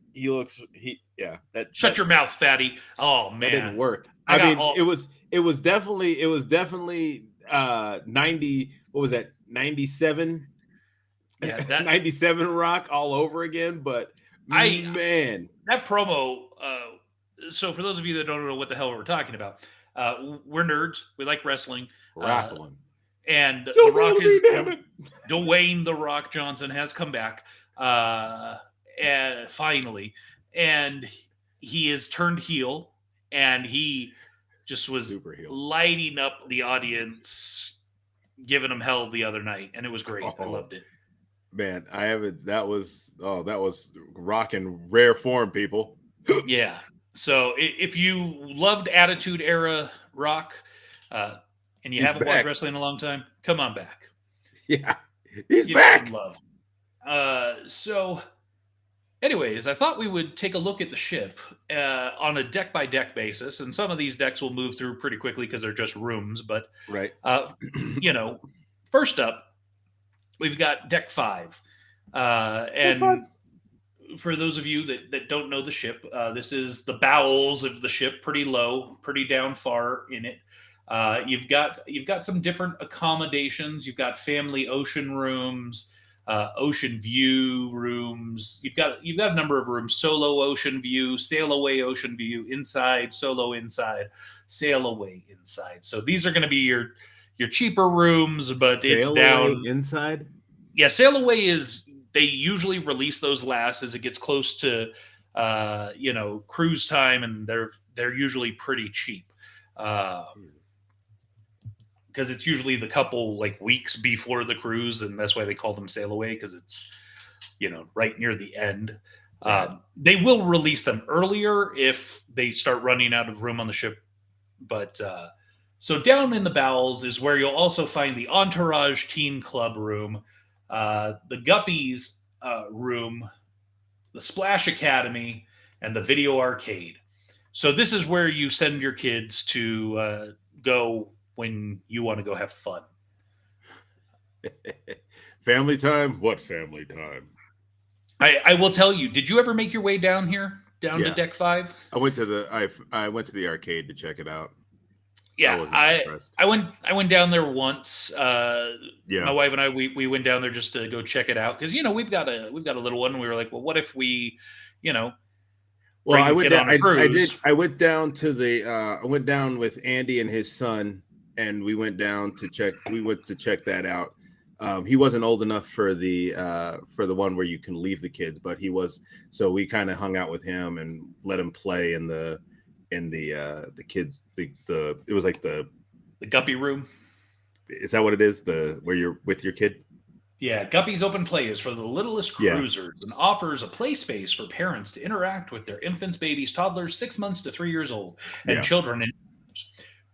Shut your mouth, fatty. Oh man, that didn't work. I I mean, got it was definitely 90. What was that? 97. Yeah, that 97 Rock all over again. But man, that promo. So for those of you that don't know what the hell we're talking about, we're nerds. We like wrestling. And so The Rock is damn it. Dwayne The Rock Johnson has come back, and finally, and he is turned heel, and he just was Super heel. lighting up the audience, giving them hell the other night, and it was great. I loved it. Man, I haven't. That was Rock in rare form, people. Yeah. So if you loved Attitude Era Rock, and you He's haven't back. watched wrestling in a long time, come on back. Yeah, he's Give it back. some love. So, anyways, I thought we would take a look at the ship on a deck by deck basis, and some of these decks will move through pretty quickly because they're just rooms. But Right. First up, we've got deck 5, and Deck 5. For those of you that don't know the ship, this is the bowels of the ship, pretty low, pretty down far in it. You've got some different accommodations. You've got family ocean rooms, ocean view rooms. You've got a number of rooms: solo ocean view, sail away ocean view, inside, solo inside, sail away inside. So these are going to be your cheaper rooms, but it's down inside. Yeah, sail away is, they usually release those last as it gets close to cruise time, and they're usually pretty cheap. Because it's usually the couple like weeks before the cruise, and that's why they call them sail away, because it's right near the end. They will release them earlier if they start running out of room on the ship. But so down in the bowels is where you'll also find the Entourage Teen Club room, the Guppies room, the Splash Academy, and the Video Arcade. So this is where you send your kids to go when you want to go have fun. Family time? What family time? I will tell you, did you ever make your way down here, to deck 5? I went to the arcade to check it out. Yeah, I went down there once. My wife and I we went down there just to go check it out, because we've got a little one, and we were like, well, what if we, Well, I went down. I went down with Andy and his son, and we went down to check. We went to check that out. He wasn't old enough for the one where you can leave the kids, but he was. So we kind of hung out with him and let him play in the the kid the it was like the Guppy room. is that what it is? The where you're with your kid? Yeah, Guppy's Open Play is for the littlest Yeah. cruisers and offers a play space for parents to interact with their infants, babies, toddlers, 6 months to 3 years old, and Yeah. children.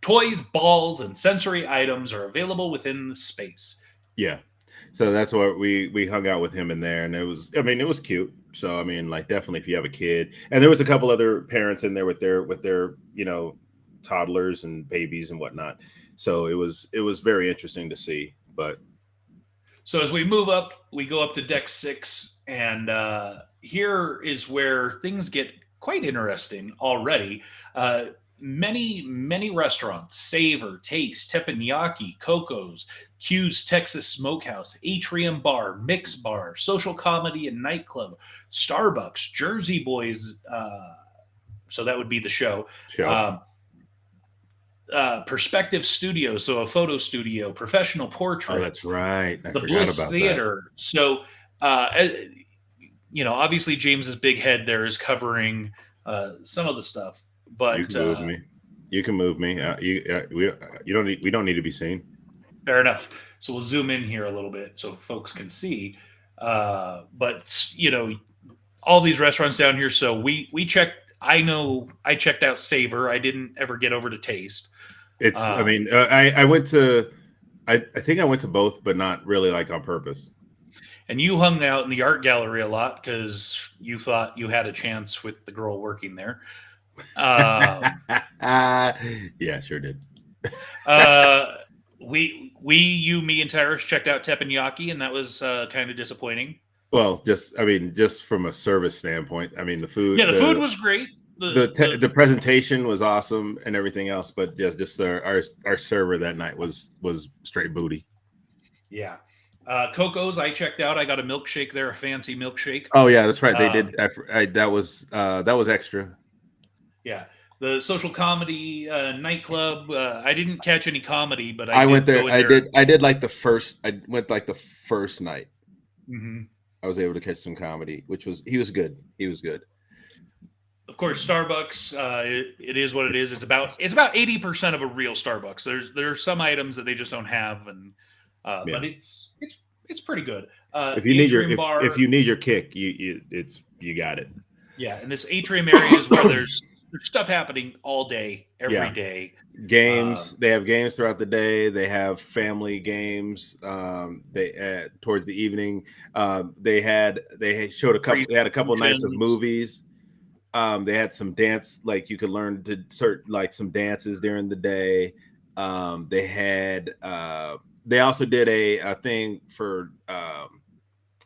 Toys, balls, and sensory items are available within the space. Yeah. So that's what we hung out with him in there, and it was cute. So I mean, like definitely if you have a kid, and there was a couple other parents in there with their toddlers and babies and whatnot. So it was very interesting to see. But So as we move up, we go up to deck 6, and here is where things get quite interesting already. Many restaurants: Savor, Taste, Teppanyaki, Coco's, Q's Texas Smokehouse, Atrium Bar, Mix Bar, Social Comedy and Nightclub, Starbucks, Jersey Boys. So that would be the show. Perspective Studio, so a photo studio, Professional Portrait. Oh, that's right. I the forgot Bliss about Theater. that. So, obviously James's big head there is covering some of the stuff, but You can move me. You can move me. We don't need to be seen. Fair enough. So we'll zoom in here a little bit so folks can see. But all these restaurants down here. So we checked. I know I checked out Savor. I didn't ever get over to Taste. It's. I went to. I think I went to both, but not really like on purpose. And you hung out in the art gallery a lot because you thought you had a chance with the girl working there. Yeah, sure did. You, me, and Tyrus checked out Teppanyaki, and that was kind of disappointing. Well, just from a service standpoint, I mean, the food. Yeah, the food was great. The presentation was awesome and everything else, but just our server that night was straight booty. Yeah. Coco's, I checked out. I got a milkshake there, a fancy milkshake. Oh yeah, that's right. They did. That was extra. Yeah. The Social Comedy Nightclub. I didn't catch any comedy, but I went there. I did like the first. I went like the first night. Mm-hmm. I was able to catch some comedy, he was good. He was good. Of course, Starbucks. It is what it is. It's about 80% of a real Starbucks. There are some items that they just don't have, and but it's pretty good. If you need your kick, you got it. Yeah, and this atrium area is where there's stuff happening all day, every day. Games. They have games throughout the day. They have family games. They towards the evening. They had a couple nights of movies. They had some dance, like you could learn to some dances during the day. They also did a thing for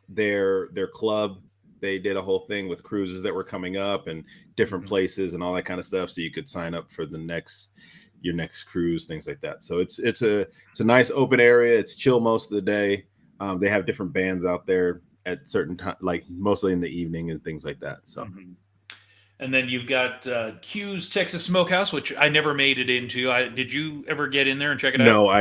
their club. They did a whole thing with cruises that were coming up and different places and all that kind of stuff. So you could sign up for your next cruise, things like that. So it's a nice open area. It's chill most of the day. They have different bands out there at certain time, like mostly in the evening and things like that. So. Mm-hmm. And then you've got Q's Texas Smokehouse, which I never made it into. Did you ever get in there and check it out? No,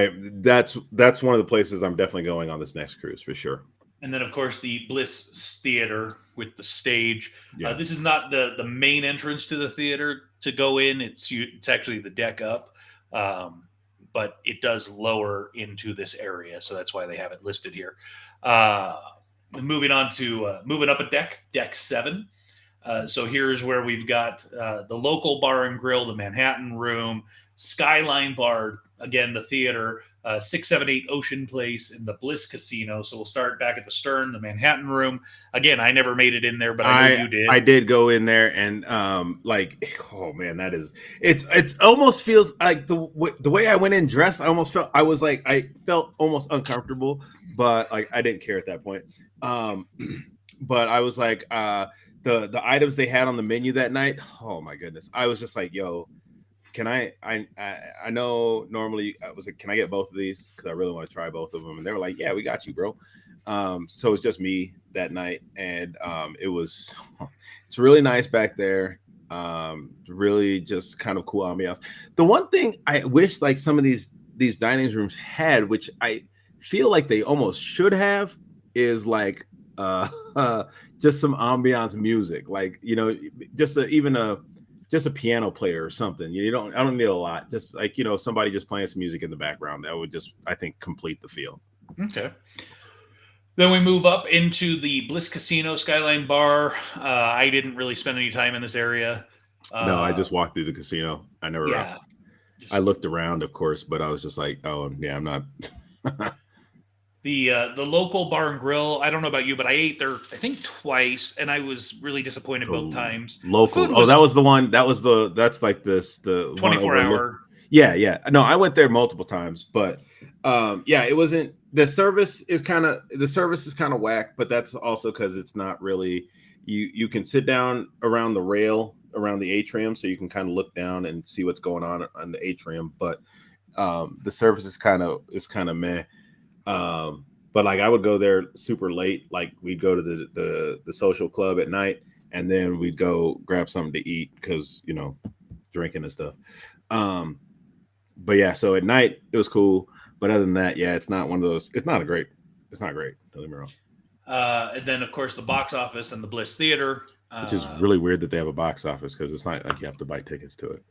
that's one of the places I'm definitely going on this next cruise for sure. And then, of course, the Bliss Theater with the stage. Yeah. This is not the main entrance to the theater to go in. It's actually the deck up, but it does lower into this area, so that's why they have it listed here. Moving up a deck 7. So here's where we've got the local bar and grill, the Manhattan Room, Skyline Bar, again, the theater, 678 Ocean Place, and the Bliss Casino. So we'll start back at the Stern, the Manhattan Room. Again, I never made it in there, but I know you did. I did go in there, and oh man, it's almost feels like the way I went in dressed. I felt almost uncomfortable, but like I didn't care at that point. But I was like, the items they had on the menu that night. Oh my goodness, I was just like, yo. Can I know normally I was like, can I get both of these? Because I really want to try both of them. And they were like, yeah, we got you, bro. So it's just me that night. And it's really nice back there. Really just kind of cool ambiance. The one thing I wish like some of these dining rooms had, which I feel like they almost should have, is like just some ambiance music. Like, just even a just a piano player or something. I don't need a lot. Just like, somebody just playing some music in the background. That would just, I think, complete the feel. Okay. Then we move up into the Bliss Casino Skyline Bar. I didn't really spend any time in this area. No, I just walked through the casino. I never. Yeah. I looked around, of course, but I was just like, oh yeah, I'm not. The local bar and grill. I don't know about you, but I ate there I think twice, and I was really disappointed both times. Local. That was the one. That's like this the 24-hour. Yeah. No, I went there multiple times, but it wasn't. The service is kind of whack, but that's also because it's not really. You can sit down around the rail around the atrium, so you can kind of look down and see what's going on the atrium, but the service is kind of meh. But like I would go there super late, like we'd go to the social club at night, and then we'd go grab something to eat because drinking and stuff. But yeah, so at night it was cool, but other than that, yeah, it's not one of those. It's not great. Don't get me wrong. And then of course the box office and the Bliss Theater, which is really weird that they have a box office because it's not like you have to buy tickets to it.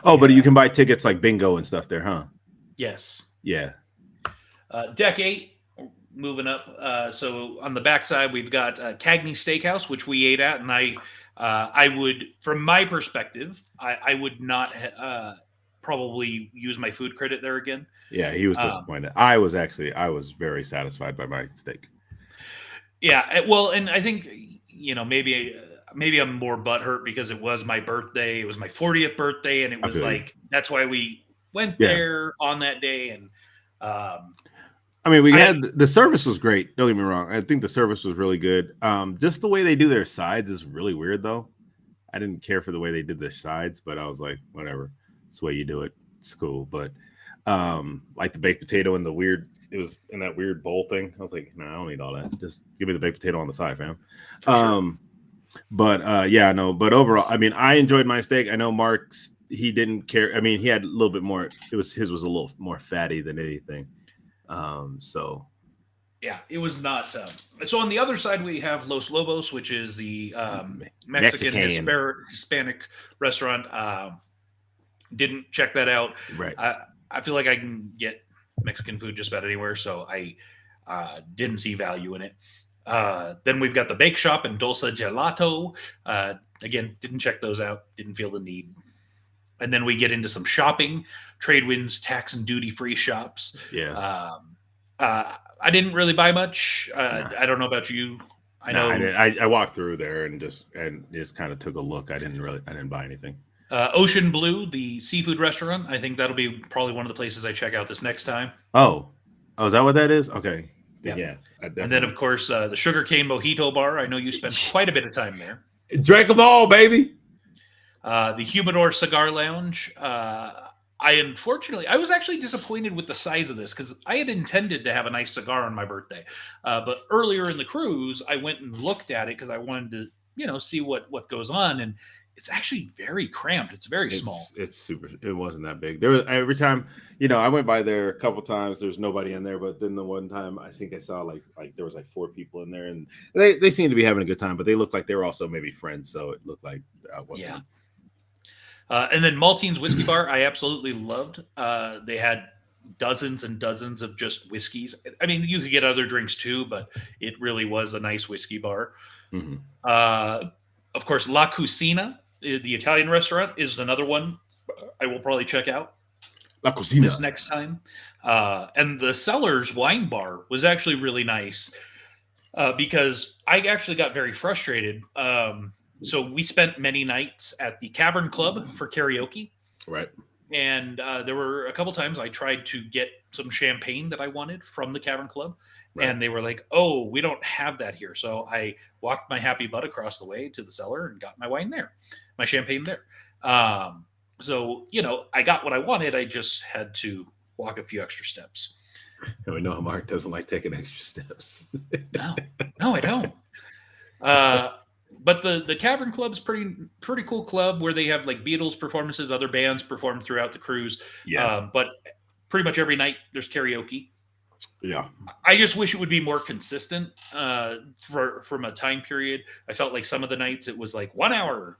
Oh, but you can buy tickets like bingo and stuff there, huh? Yes. Yeah. Deck 8, moving up. So on the backside, we've got Cagney Steakhouse, which we ate at, and I would, from my perspective, I would not probably use my food credit there again. Yeah, he was disappointed. I was very satisfied by my steak. Yeah, well, and I think maybe I'm more butthurt because it was my birthday. It was my 40th birthday, and it was like that's why we went there on that day. And I mean, we had the service was great. Don't get me wrong. I think the service was really good. Just the way they do their sides is really weird, though. I didn't care for the way they did their sides, but I was like, whatever. It's the way you do it. It's cool. But like the baked potato and it was in that weird bowl thing. I was like, no, I don't need all that. Just give me the baked potato on the side, fam. But overall, I mean, I enjoyed my steak. I know Mark's, he didn't care. I mean, he had a little bit more. His was a little more fatty than anything. So yeah, it was not. So on the other side, we have Los Lobos, which is the Mexican. Hispanic restaurant. Didn't check that out. Right. I feel like I can get Mexican food just about anywhere, so I didn't see value in it. Then we've got the Bake Shop and Dulce Gelato. Again, didn't check those out. Didn't feel the need. And then we get into some shopping, Tradewinds, tax and duty-free shops. Yeah. I didn't really buy much. I don't know about you. I walked through there and just kind of took a look. I didn't buy anything. Ocean Blue, the seafood restaurant. I think that'll be probably one of the places I check out this next time. Oh, is that what that is? Okay. Yeah. And then, of course, the Sugarcane Mojito Bar. I know you spent quite a bit of time there. Drank them all, baby. The Humidor Cigar Lounge. I was actually disappointed with the size of this because I had intended to have a nice cigar on my birthday. But earlier in the cruise, I went and looked at it because I wanted to, see what goes on. And it's actually very cramped. It's very small. It's super. It wasn't that big. There was every time, I went by there a couple times. There's nobody in there, but then the one time I think I saw like there was like 4 people in there, and they seemed to be having a good time. But they looked like they were also maybe friends, so it looked like I wasn't. Yeah. And then Maltines Whiskey Bar, I absolutely loved. They had dozens and dozens of just whiskeys. I mean, you could get other drinks too, but it really was a nice whiskey bar. Mm-hmm. Of course, La Cucina, the Italian restaurant, is another one I will probably check out. La Cucina. This next time. And the Cellars Wine Bar was actually really nice because I actually got very frustrated. So we spent many nights at the Cavern Club for karaoke. Right. And there were a couple times I tried to get some champagne that I wanted from the Cavern Club. Right. And they were like, oh, we don't have that here. So I walked my happy butt across the way to the cellar and got my wine there, my champagne there. So, I got what I wanted. I just had to walk a few extra steps. And we know how Mark doesn't like taking extra steps. No, I don't. But the Cavern Club's pretty cool club where they have like Beatles performances, other bands perform throughout the cruise. Yeah. But pretty much every night there's karaoke. Yeah. I just wish it would be more consistent from a time period. I felt like some of the nights it was like 1 hour.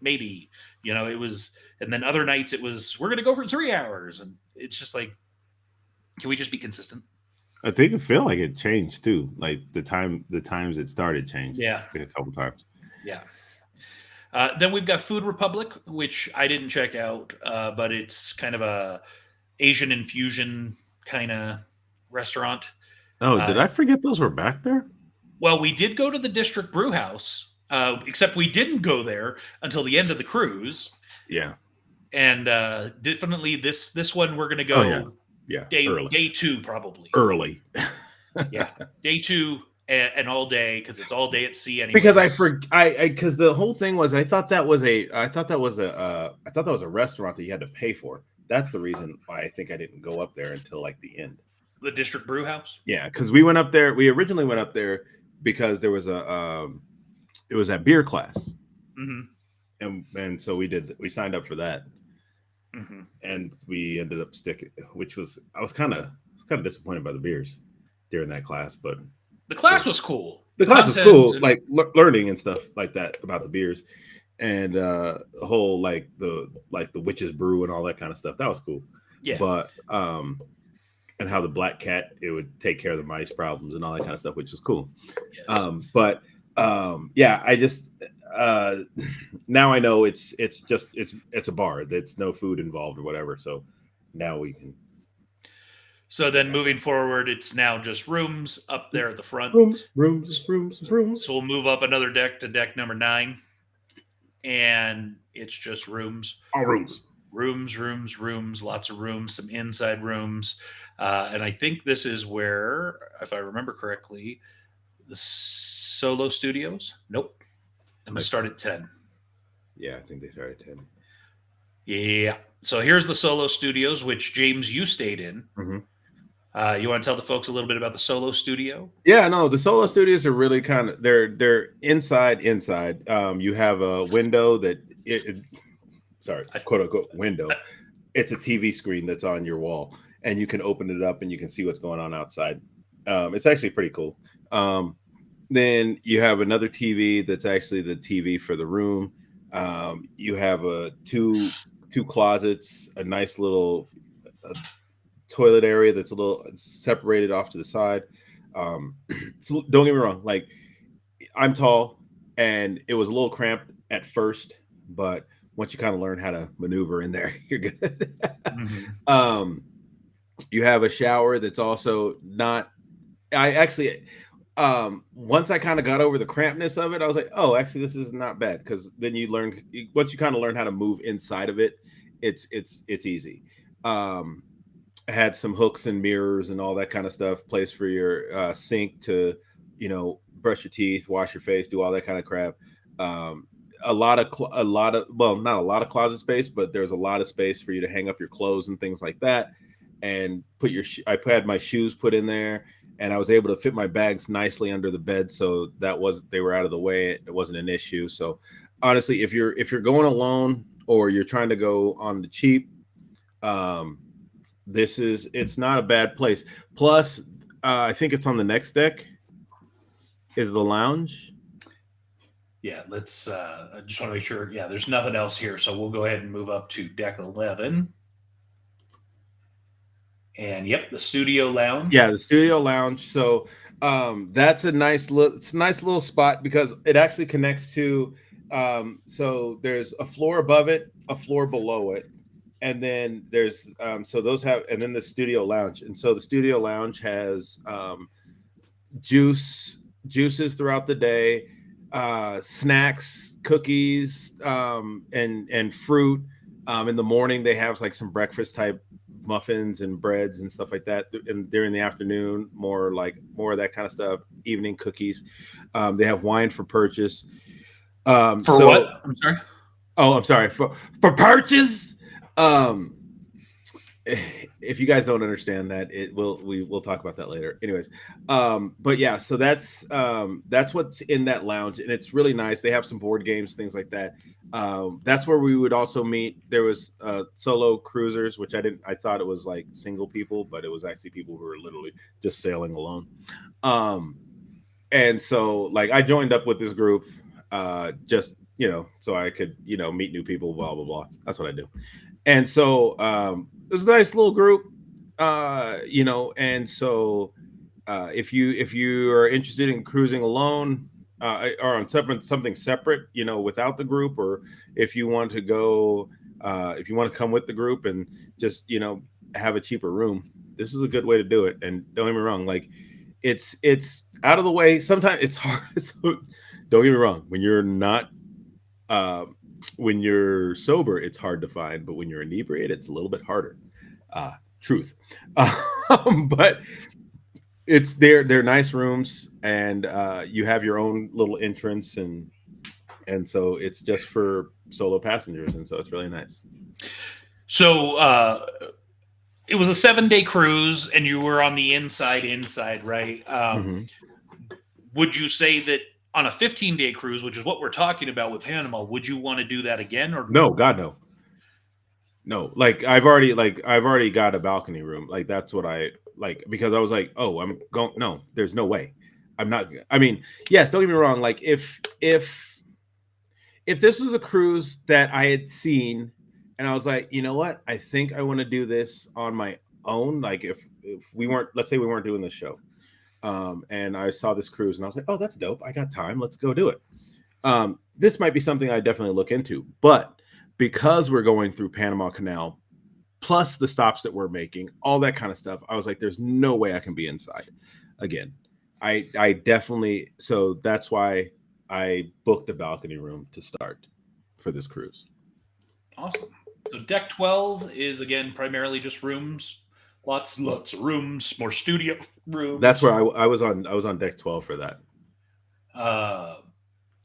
maybe, it was, and then other nights it was, we're going to go for 3 hours. And it's just like, can we just be consistent? I think it felt like it changed too. Like the times it started changed. Yeah. Like a couple times. Yeah. Then we've got Food Republic, which I didn't check out, but it's kind of a Asian infusion kind of restaurant. Oh, did I forget those were back there? Well, we did go to the District Brew House, except we didn't go there until the end of the cruise. Yeah. And definitely this one we're going to go. Oh, yeah. Day 2 probably. Early. Yeah, day 2 and all day, because it's all day at sea anyway. Because because the whole thing was I thought that was a restaurant that you had to pay for. That's the reason why I think I didn't go up there until like the end. The District Brew House. Yeah, because we went up there. We originally went up there because there was it was that beer class, and so we signed up for that, and we ended up sticking. I was kind of disappointed by the beers during that class, but the class was cool. The class was cool, like learning and stuff like that about the beers, and the whole like the witch's brew and all that kind of stuff. That was cool. Yeah, but and how the black cat, it would take care of the mice problems and all that kind of stuff, which is cool. Yes. Yeah, I just now I know it's a bar. That's no food involved or whatever. So now we can. So then moving forward, it's now just rooms up there at the front. Rooms. So we'll move up another deck to deck number 9. And it's just rooms. All rooms. Rooms, lots of rooms, some inside rooms. And I think this is where, if I remember correctly, the Solo Studios? Nope. I'm going to start at 10. Yeah, I think they start at 10. Yeah. So here's the Solo Studios, which, James, you stayed in. You want to tell the folks a little bit about the Solo Studio? Yeah, no, the Solo Studios are really kind of, they're inside. You have a window that, quote unquote window. It's a TV screen that's on your wall, and you can open it up and you can see what's going on outside. It's actually pretty cool. Then you have another TV that's actually the TV for the room. You have two closets, a nice little toilet area that's a little separated off to the side. Don't get me wrong, like I'm tall and it was a little cramped at first, but once you kind of learn how to maneuver in there, you're good. You have a shower that's also not, once I kind of got over the crampness of it, I was like, oh, actually this is not bad. Cause then once you kind of learn how to move inside of it, it's easy. I had some hooks and mirrors and all that kind of stuff, place for your sink to, brush your teeth, wash your face, do all that kind of crap. Not a lot of closet space, but there's a lot of space for you to hang up your clothes and things like that. And I had my shoes put in there, and I was able to fit my bags nicely under the bed. So they were out of the way. It wasn't an issue. So honestly, if you're going alone or you're trying to go on the cheap, it's not a bad place. Plus, I think it's on the next deck is the lounge. Yeah, let's I just want to make sure. Yeah, there's nothing else here. So we'll go ahead and move up to deck 11. And yep, the studio lounge. Yeah, the studio lounge. So that's a nice little spot because it actually connects to so there's a floor above it, a floor below it. And then there's and then the studio lounge. And so the studio lounge has juices throughout the day, snacks, cookies, and fruit. In the morning they have like some breakfast type muffins and breads and stuff like that. And during the afternoon, more of that kind of stuff. Evening cookies. They have wine for purchase. What? I'm sorry. Oh, I'm sorry. For purchase. If you guys don't understand that, we'll talk about that later. Anyways, but yeah, so that's what's in that lounge, and it's really nice. They have some board games, things like that. That's where we would also meet. There was solo cruisers, which I thought it was like single people, but it was actually people who were literally just sailing alone. And so like I joined up with this group just so I could, meet new people, blah, blah, blah. That's what I do. And so it was a nice little group, and so if you are interested in cruising alone, or on something separate, without the group, or if you want to go, if you want to come with the group and just, have a cheaper room, this is a good way to do it. And don't get me wrong, like it's out of the way. Sometimes it's hard. Don't get me wrong. When you're not, when you're sober, it's hard to find, but when you're inebriated, it's a little bit harder. Truth. But they're nice rooms, and you have your own little entrance, and so it's just for solo passengers, and so it's really nice. So it was a 7-day cruise, and you were on the inside, right? Would you say that on a 15-day cruise, which is what we're talking about with Panama, would you want to do that again? Or no? God, no. No, like I've already got a balcony room. Like that's what I like, because I was like, oh, I'm going. No, there's no way. I'm not. I mean, yes, don't get me wrong. Like if this was a cruise that I had seen, and I was like, you know what, I think I want to do this on my own. Like if we weren't, let's say we weren't doing this show, and I saw this cruise, and I was like, oh, that's dope. I got time. Let's go do it. This might be something I definitely look into, but because we're going through Panama Canal, plus the stops that we're making, all that kind of stuff, I was like, there's no way I can be inside again. I definitely, so that's why I booked a balcony room to start for this cruise. Awesome. So deck 12 is, again, primarily just rooms, lots of rooms, more studio rooms. That's where I was on deck 12 for that.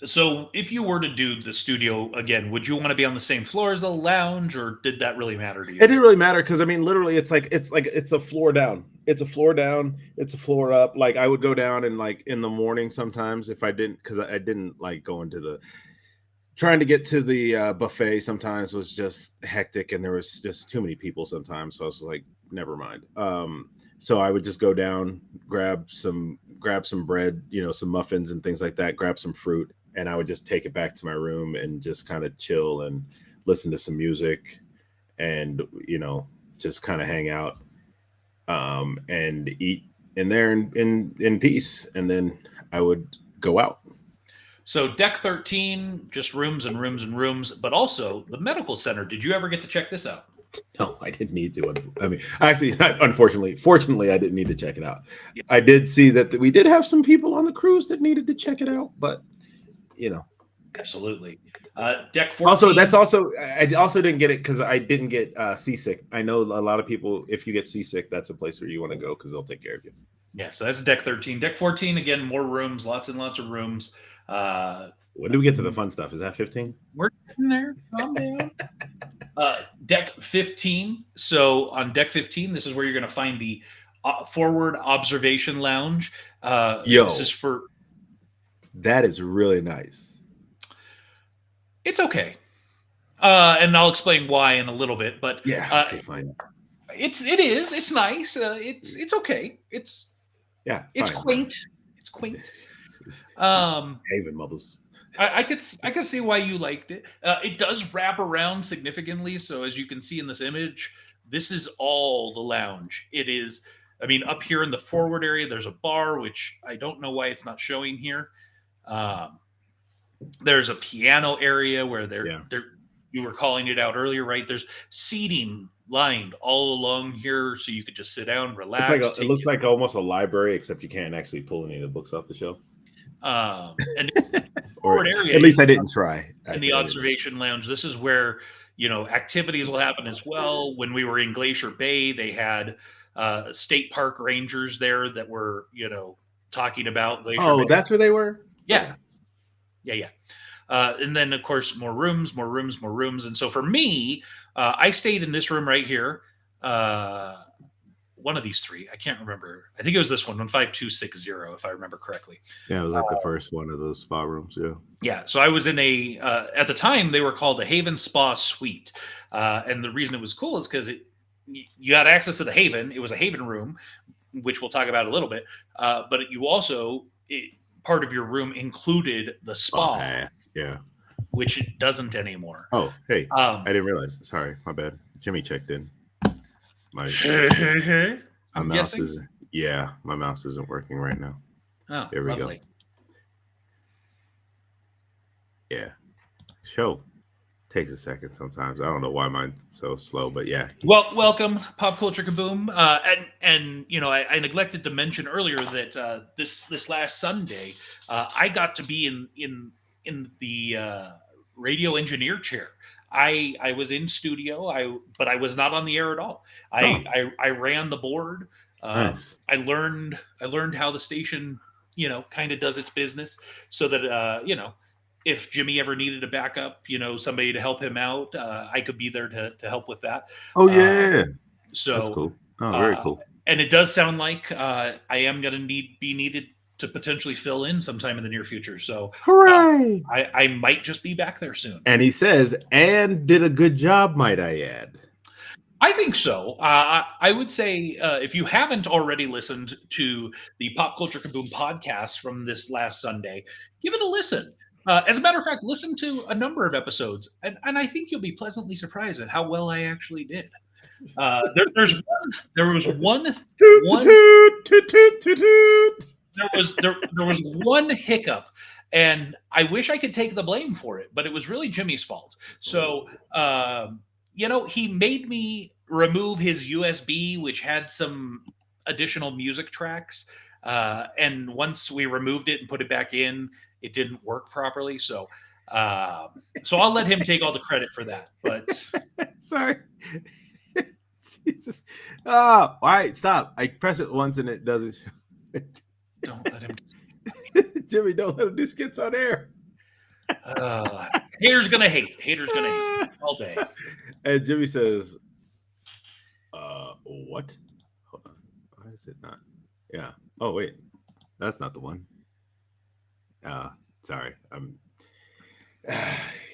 So if you were to do the studio again, would you want to be on the same floor as the lounge, or did that really matter to you? It didn't really matter, because I mean, literally, it's a floor down. It's a floor down. It's a floor up. Like I would go down, and like in the morning sometimes, if I didn't, because I didn't like going to trying to get to the buffet sometimes was just hectic, and there was just too many people sometimes. So I was like, never mind. So I would just go down, grab some bread, some muffins and things like that, grab some fruit, and I would just take it back to my room and just kind of chill and listen to some music, and just kind of hang out, and eat in there in peace, and then I would go out. So deck 13, just rooms and rooms and rooms, but also the medical center. Did you ever get to check this out? No, I didn't need to. I mean, actually, fortunately, I didn't need to check it out. Yeah. I did see that we did have some people on the cruise that needed to check it out, but Absolutely. Deck 14. Also, I also didn't get it because I didn't get seasick. I know a lot of people, if you get seasick, that's a place where you want to go because they'll take care of you. Yeah, so that's deck 13. Deck 14, again, more rooms, lots and lots of rooms. When do we get to the fun stuff? Is that 15? We're in there. Calm down. Deck 15. So on deck 15, this is where you're going to find the forward observation lounge. This is for... That is really nice. It's okay. And I'll explain why in a little bit, but yeah, okay, fine. It's nice. It's okay. It's quaint. It's quaint. Haven mothers. I could see why you liked it. It does wrap around significantly. So as you can see in this image, this is all the lounge. It is, I mean, up here in the forward area, there's a bar, which I don't know why it's not showing here. There's a piano area where you were calling it out earlier, right? There's seating lined all along here, so you could just sit down, relax. It looks like almost a library, except you can't actually pull any of the books off the shelf. And or area, at least I didn't try. In the observation lounge, this is where activities will happen as well. When we were in Glacier Bay, they had state park rangers there that were talking about Glacier Bay. That's where they were. Yeah. And then, of course, more rooms. And so for me, I stayed in this room right here. One of these three. I can't remember. I think it was this one, 15260, if I remember correctly. Yeah, it was like the first one of those spa rooms. Yeah. Yeah. So I was in at the time, they were called the Haven Spa Suite. And the reason it was cool is because you had access to the Haven. It was a Haven room, which we'll talk about a little bit. But you also... part of your room included the spa. Yeah. which it doesn't anymore. Oh, hey, I Um, didn't realize. Sorry, my bad. Jimmy checked in. My I'm mouse guessing. is my mouse isn't working right now. Oh, There we lovely. go. Yeah, show takes a second sometimes. I don't know why mine's so slow, but yeah. Well, welcome, Pop Culture Kaboom. And you know, I neglected to mention earlier that this last Sunday, I got to be in the radio engineer chair. I was in studio, but I was not on the air at all. I ran the board. Nice. I learned how the station, you know, kind of does its business, so that you know, if Jimmy ever needed a backup, you know, somebody to help him out, I could be there to help with that. Oh Uh, yeah, so, that's cool. Oh, very uh, cool. and it does sound like I am going to be needed to potentially fill in sometime in the near future. So Hooray! I might just be back there soon. And he says, and did a good job, might I add. I think so. I would say if you haven't already listened to the Pop Culture Kaboom podcast from this last Sunday, give it a listen. As a matter of fact, listen to a number of episodes, and I think you'll be pleasantly surprised at how well I actually did. There was one there was one hiccup, and I wish I could take the blame for it, but it was really Jimmy's fault. So you know, he made me remove his USB, which had some additional music tracks. And once we removed it and put it back in, it didn't work properly. So I'll let him take all the credit for that. But Sorry. Jesus. Oh, all right, stop. I press it once and it doesn't show. don't let him. Jimmy, don't let him do skits on air. Haters gonna hate. Haters gonna hate all day. And Jimmy says, what? Hold on. Why is it not? Yeah. Oh, wait. That's not the one. Sorry.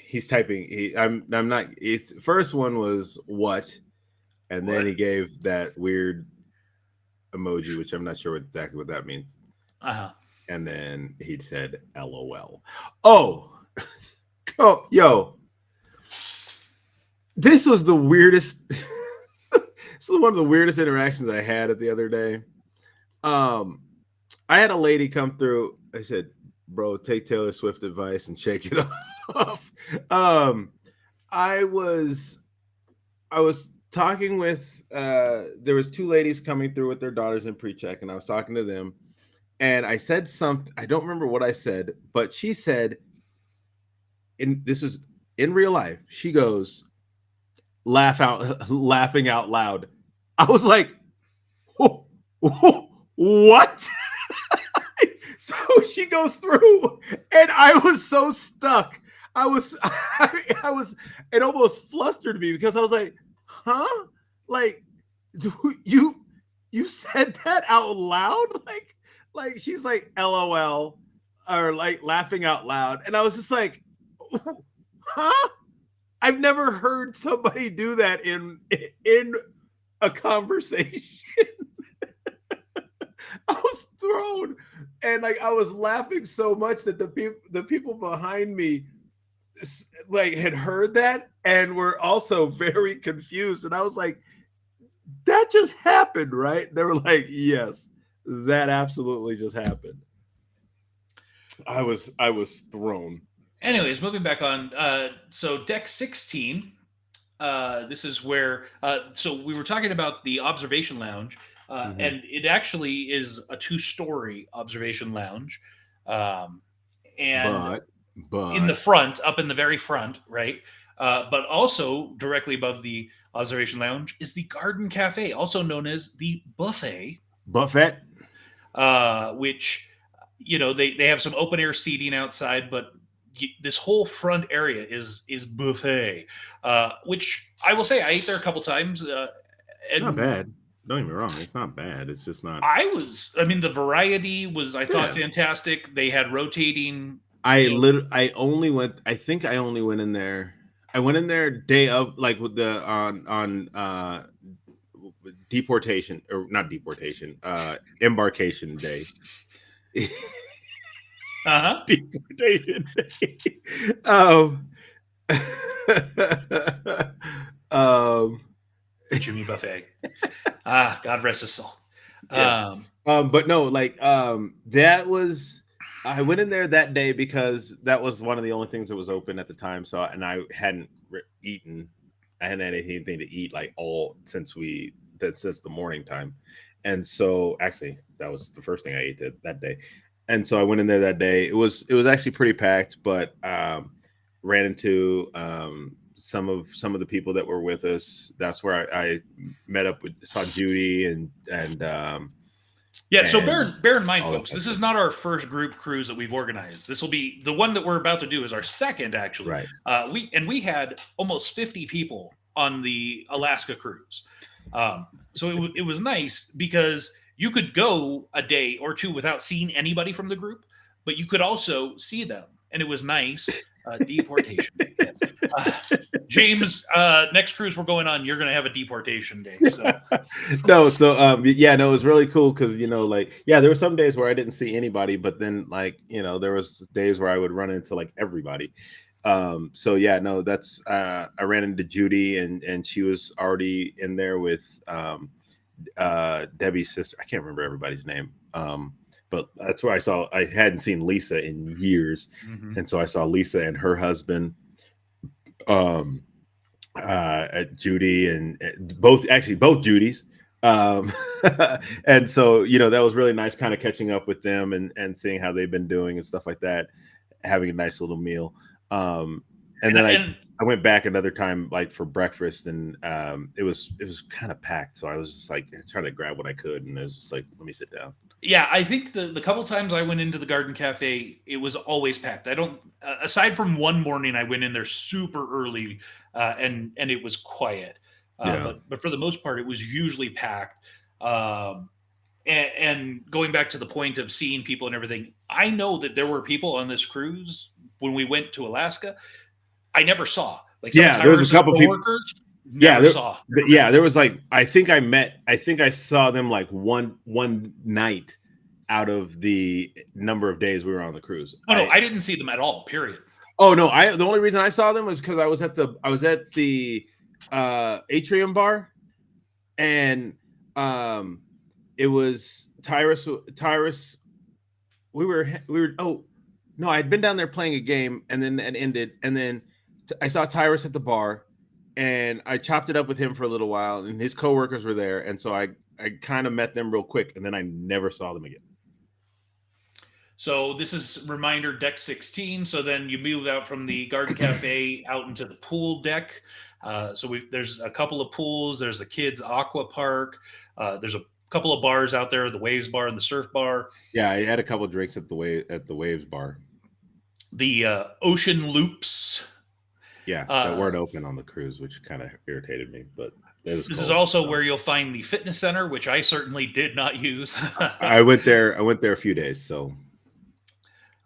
He's typing. I'm not. It's first one was what? And then What? he gave that weird emoji, which I'm not sure exactly what that means. Uh-huh. And then he said LOL. Oh, oh, yo. This was the weirdest. This is one of the weirdest interactions I had the other day. I had a lady come through. I said, bro, take Taylor Swift advice and shake it off. I was talking with there was two ladies coming through with their daughters in pre-check, and I was talking to them, and I said something. I don't remember what I said, but she said, this was in real life. She goes, laughing out loud. I was like, what? So she goes through, and I was so stuck. I was, it almost flustered me because I was like, huh? Like, you said that out loud? Like she's like, LOL, or like laughing out loud. And I was just like, huh? I've never heard somebody do that in a conversation. I was thrown, and like I was laughing so much that the people behind me like had heard that and were also very confused. And I was like, that just happened, right? They were like, yes, that absolutely just happened. I was thrown. Anyways, moving back on. So deck 16. This is where. So we were talking about the observation lounge, and it actually is a 2-story observation lounge, and but in the front, up in the very front, right? But also directly above the observation lounge is the Garden Cafe, also known as the Buffet, which, you know, they have some open air seating outside, but this whole front area is buffet, which I will say I ate there a couple times. And not bad. Don't get me wrong, it's not bad. It's just not. I mean, the variety was, I thought, fantastic. They had rotating. I only went. I think I only went in there. I went in there day of, like, with the on deportation, or not deportation, embarkation day. Uh-huh. Deportation day. um, The Jimmy Buffet. God rest his soul. Yeah. But no, like that was I went in there that day because that was one of the only things that was open at the time. So and I hadn't eaten, I hadn't had anything to eat like all since the morning time, and so actually that was the first thing I ate that day, and so I went in there that day. It was actually pretty packed, but ran into some of the people that were with us. That's where I met up with saw Judy and Yeah, so and bear in mind, all that folks, kind this of is not our first group cruise that we've organized. This will be the one that we're about to do is our second, actually. right. We had almost 50 people on the Alaska cruise, so it was nice because you could go a day or two without seeing anybody from the group, but you could also see them, and it was nice. Deportation day, yes. James, next cruise we're going on, you're going to have a deportation day. So. No, so yeah, no, it was really cool because like there were some days where I didn't see anybody, but then like there was days where I would run into like everybody. So yeah, no, that's I ran into Judy and she was already in there with Debbie's sister. I can't remember everybody's name. But that's where I hadn't seen Lisa in years. Mm-hmm. And so I saw Lisa and her husband, Judy and both Judys. And so, that was really nice kind of catching up with them and seeing how they've been doing and stuff like that, having a nice little meal. And then I went back another time, like for breakfast, and it was kind of packed. So I was just like trying to grab what I could. And it was just like, let me sit down. Yeah, I think the couple times I went into the Garden Cafe, it was always packed. I don't, aside from one morning, I went in there super early, and it was quiet. But for the most part, it was usually packed. And going back to the point of seeing people and everything, I know that there were people on this cruise when we went to Alaska. I never saw there was a couple people. There was like I think I saw them like one night out of the number of days we were on the cruise. I didn't see them at all. Period. Oh no, the only reason I saw them was because I was at the Atrium bar, and it was Tyrus. We were oh no, I'd been down there playing a game, and then it ended, and then I saw Tyrus at the bar. And I chopped it up with him for a little while, and his coworkers were there, and so I kind of met them real quick, and then I never saw them again. So this is reminder deck 16. So then you move out from the Garden Cafe out into the pool deck. So there's a couple of pools. There's the kids aqua park. There's a couple of bars out there, the Waves bar and the Surf bar. Yeah, I had a couple of drinks at the Waves bar. The Ocean Loops. Yeah, that weren't open on the cruise, which kind of irritated me. But this is also where you'll find the fitness center, which I certainly did not use. I went there a few days, so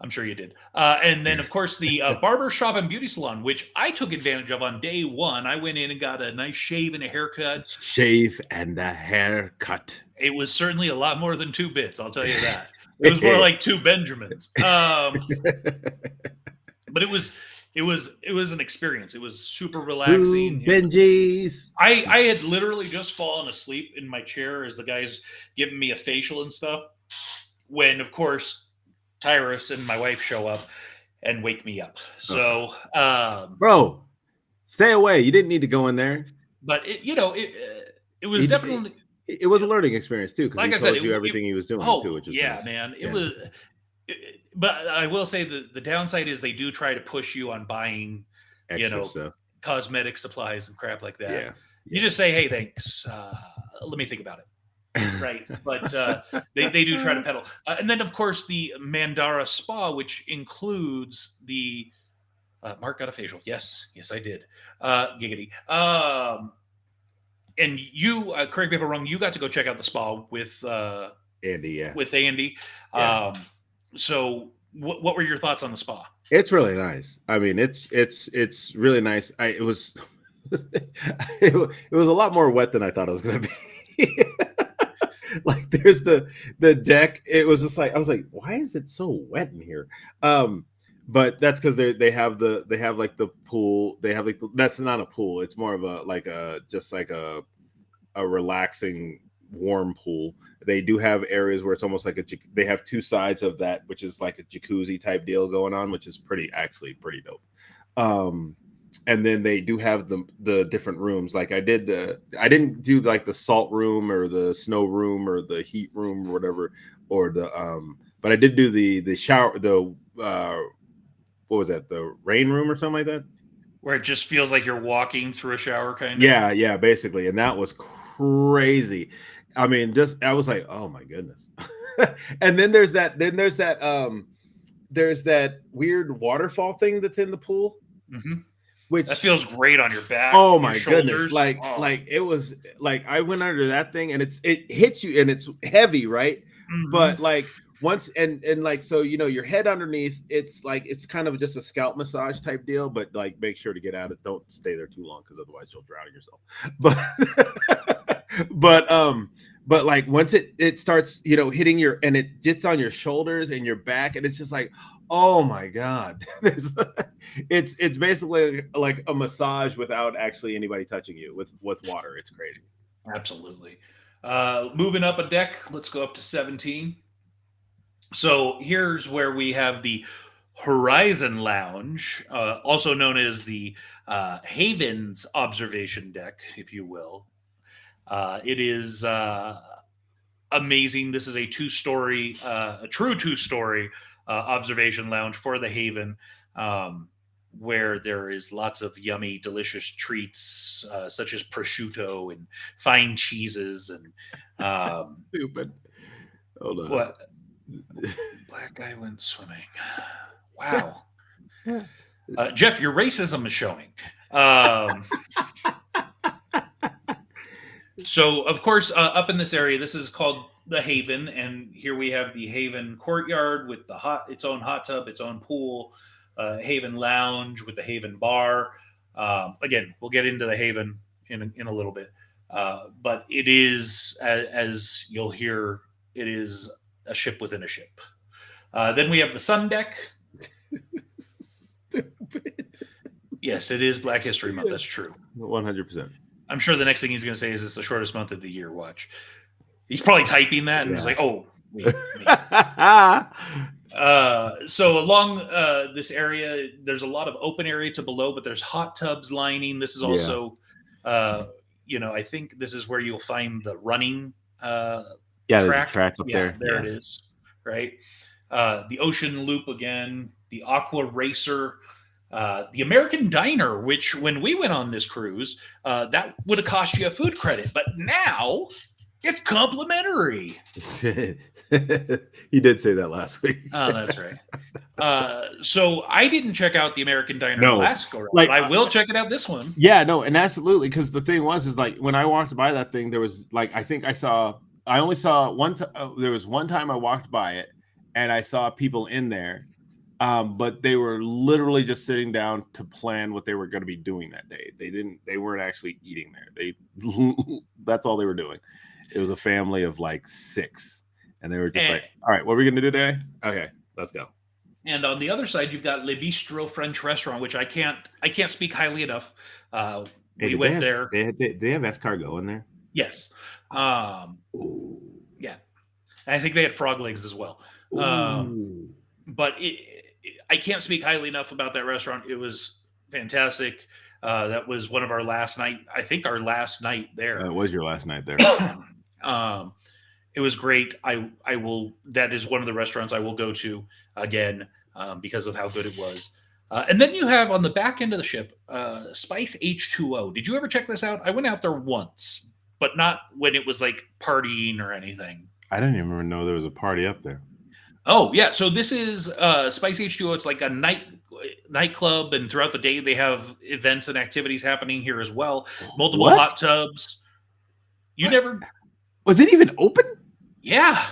I'm sure you did. And then, of course, the barber shop and beauty salon, which I took advantage of on day one. I went in and got a nice shave and a haircut. Shave and a haircut. It was certainly a lot more than 2 bits, I'll tell you that. It was more like 2 Benjamins. But it was an experience. It was super relaxing. Ooh, Benjis. I had literally just fallen asleep in my chair as the guys giving me a facial and stuff. When, of course, Tyrus and my wife show up and wake me up. So, bro, stay away. You didn't need to go in there. But it was definitely. It was a learning experience too, because like he told you everything he was doing too, which is nice. Man. It was. But I will say the downside is they do try to push you on buying, extra stuff, cosmetic supplies and crap like that. Yeah. You just say, hey, thanks. Let me think about it. Right. But they do try to peddle. And then, of course, the Mandara Spa, which includes the Mark got a facial. Yes, I did. Giggity. And you, correct me if I'm wrong, you got to go check out the spa with Andy. Yeah. With Andy. Yeah. So what were your thoughts on the spa? It's really nice. I mean, it's really nice. It was it was a lot more wet than I thought it was going to be. Like there's the deck. It was just like I was like, why is it so wet in here? but that's because they have like the pool. They have like that's not a pool. It's more of a relaxing warm pool. They do have areas where it's almost like they have two sides of that, which is like a jacuzzi type deal going on, which is pretty dope. And then they do have the different rooms. Like I didn't do like the salt room or the snow room or the heat room or whatever, or but I did do the shower, what was that, the rain room or something like that, where it just feels like you're walking through a shower, kind of. yeah, basically. And that was crazy. I mean, I was like, oh my goodness. And then there's that weird waterfall thing that's in the pool, which that feels great on your back. Oh my goodness. Like it was like I went under that thing and it hits you and it's heavy, right? But like once and like, so your head underneath, it's like it's kind of just a scalp massage type deal, but like make sure to get out of it. Don't stay there too long because otherwise you'll drown yourself. But like once it starts hitting and it gets on your shoulders and your back, and it's just like, oh my god. It's basically like a massage without actually anybody touching you with water. It's crazy. Absolutely. Moving up a deck, let's go up to 17. So here's where we have the Horizon Lounge, also known as the Havens Observation Deck, if you will. It is amazing. This is a true two-story observation lounge for the Haven, where there is lots of yummy, delicious treats, such as prosciutto and fine cheeses and stupid. Hold on. What? Black guy went swimming. Wow. Jeff, your racism is showing. So, of course, up in this area, this is called the Haven, and here we have the Haven Courtyard with its own hot tub, its own pool, Haven Lounge with the Haven Bar. Again, we'll get into the Haven in a little bit, but it is, as you'll hear, it is a ship within a ship. Then we have the Sun Deck. Stupid. Yes, it is Black History Month. That's true. 100%. I'm sure the next thing he's going to say is it's the shortest month of the year. Watch. He's probably typing that and he's like, oh, wait. So along this area, there's a lot of open area to below, but there's hot tubs lining. This is also, I think this is where you'll find the running there's a track up there. There it is, right? The Ocean Loop again, the Aqua Racer, the American Diner, which when we went on this cruise, that would have cost you a food credit, but now it's complimentary. He did say that last week. Oh, that's right. So I didn't check out the American Diner last go around, like, but I will check it out this one. Yeah, no, and absolutely, because the thing is like when I walked by that thing, there was like I only saw one. There was one time I walked by it, and I saw people in there, but they were literally just sitting down to plan what they were going to be doing that day. They weren't actually eating there. That's all they were doing. It was a family of like 6, and they were just like, "All right, what are we going to do today? Okay, let's go." And on the other side, you've got Le Bistro French Restaurant, which I can't speak highly enough. We went there. They have escargot in there. Yes. Yeah. I think they had frog legs as well. But I can't speak highly enough about that restaurant. It was fantastic. That was one of our last night. I think our last night there. It was your last night there. It was great. I will. That is one of the restaurants I will go to again because of how good it was. And then you have on the back end of the ship, Spice H2O. Did you ever check this out? I went out there once, but not when it was like partying or anything. I didn't even know there was a party up there. Oh yeah, so this is Spice H2O. It's like a nightclub, and throughout the day they have events and activities happening here as well. Multiple hot tubs. You never was it even open? Yeah.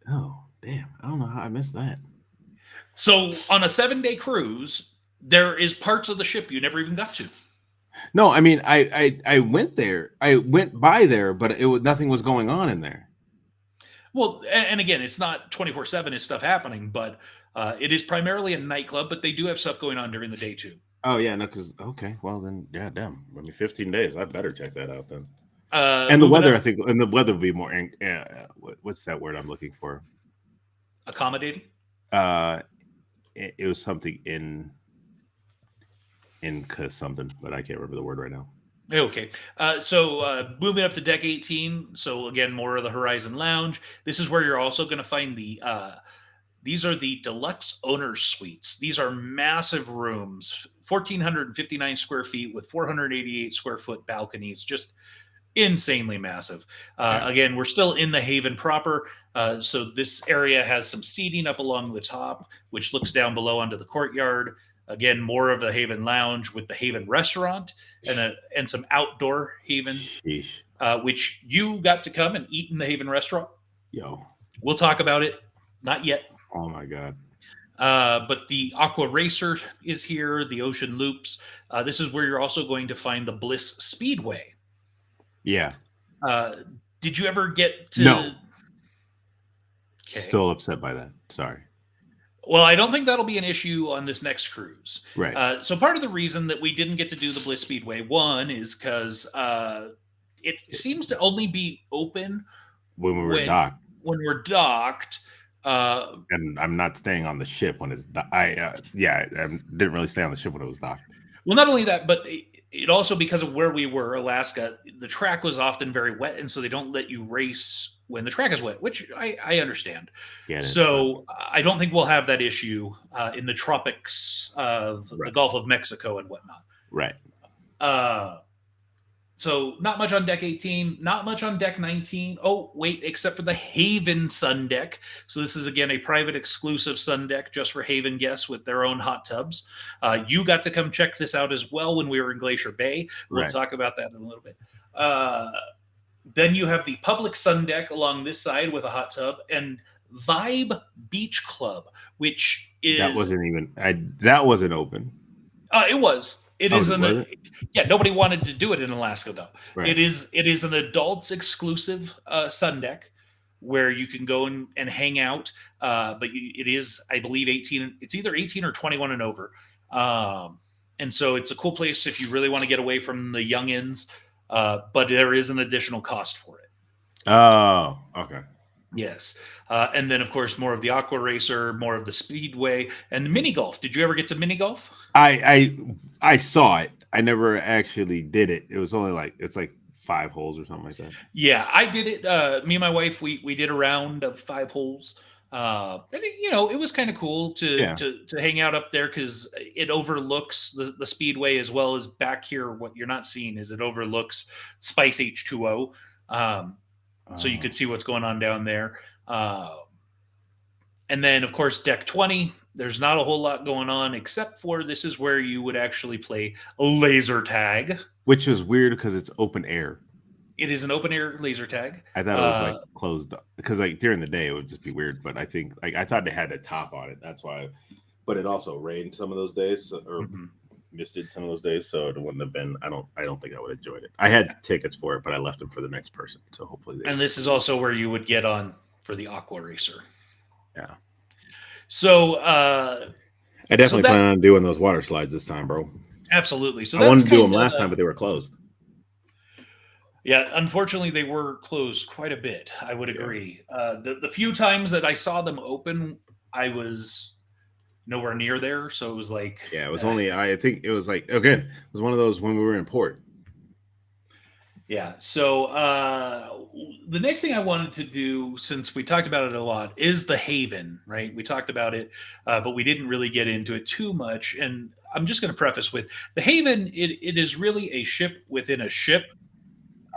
Oh damn! I don't know how I missed that. So on a 7-day cruise, there is parts of the ship you never even got to. No, I mean I went there. I went by there, but nothing was going on in there. Well, and again, it's not 24/7 is stuff happening, but It is primarily a nightclub, but they do have stuff going on during the day too. Oh yeah, no, because okay, well then, yeah, damn. I mean, 15 days. I better check that out then. Uh, And the moving weather, I up, think, and the weather would be more. What's that word I'm looking for? accommodating. It was something in something, but I can't remember the word right now. Okay. So moving up to deck 18. So again, more of the Horizon Lounge. This is where you're also going to find these are the deluxe owner suites. These are massive rooms, 1,459 square feet with 488 square foot balconies, just insanely massive. Yeah. Again, we're still in the Haven proper. So this area has some seating up along the top, which looks down below onto the courtyard. Again, more of the Haven Lounge with the Haven restaurant and some outdoor Haven, Sheesh. which you got to come and eat in the Haven restaurant. Yo. We'll talk about it. Not yet. Oh my god. But the Aqua Racer is here, the Ocean Loops. This is where you're also going to find the Bliss Speedway. Yeah. Did you ever get to? No. Okay. Still upset by that. Sorry. Well, I don't think that'll be an issue on this next cruise. Right. So part of the reason that we didn't get to do the Bliss Speedway, one, is because it seems to only be open when we were docked. When we're docked. And I'm not staying on the ship when it's. I didn't really stay on the ship when it was docked. Well, not only that, but it also, because of where we were, Alaska, the track was often very wet, and so they don't let you race when the track is wet, which I understand. So I don't think we'll have that issue in the tropics of the Gulf of Mexico and whatnot. Right. So not much on deck 18, not much on deck 19. Oh, wait, except for the Haven Sun Deck. So this is, again, a private exclusive sun deck just for Haven guests with their own hot tubs. You got to come check this out as well when we were in Glacier Bay. We'll talk about that in a little bit. Then you have the public sun deck along this side with a hot tub, and Vibe Beach Club, which is... That wasn't open. It was. It is nobody wanted to do it in Alaska though. Right. It is an adults exclusive sun deck where you can go and hang out. But it is, I believe, 18. It's either 18 or 21 and over. And so it's a cool place if you really want to get away from the youngins. But there is an additional cost for it. Oh, okay. Yes. And then, of course, more of the Aqua Racer, more of the Speedway, and the mini golf. Did you ever get to mini golf? I saw it. I never actually did it. It was only it's 5 holes or something like that. Yeah, I did it. Me and my wife, we did a round of 5 holes. And it was kind of cool to hang out up there because it overlooks the Speedway, as well as back here. What you're not seeing is it overlooks Spice H2O. So you could see what's going on down there. And then, of course, deck 20, there's not a whole lot going on, except for this is where you would actually play laser tag. Which is weird because it's open air. It is an open air laser tag. I thought it was closed up because during the day it would just be weird. But I think I thought they had a top on it. That's why. But it also rained some of those days, or misted some of those days, so it wouldn't have been. I don't think I would have enjoyed it. I had tickets for it, but I left them for the next person. So hopefully. And this is also where you would get on for the Aqua Racer. Yeah. So I definitely plan on doing those water slides this time, bro. Absolutely. So I wanted to do them last time, but they were closed. Yeah, unfortunately, they were closed quite a bit. I would agree. The few times that I saw them open, I was nowhere near there. So it was it was only, I think it was again, it was one of those when we were in port. Yeah. So the next thing I wanted to do, since we talked about it a lot, is the Haven, right? We talked about it, but we didn't really get into it too much. And I'm just going to preface with the Haven. It is really a ship within a ship.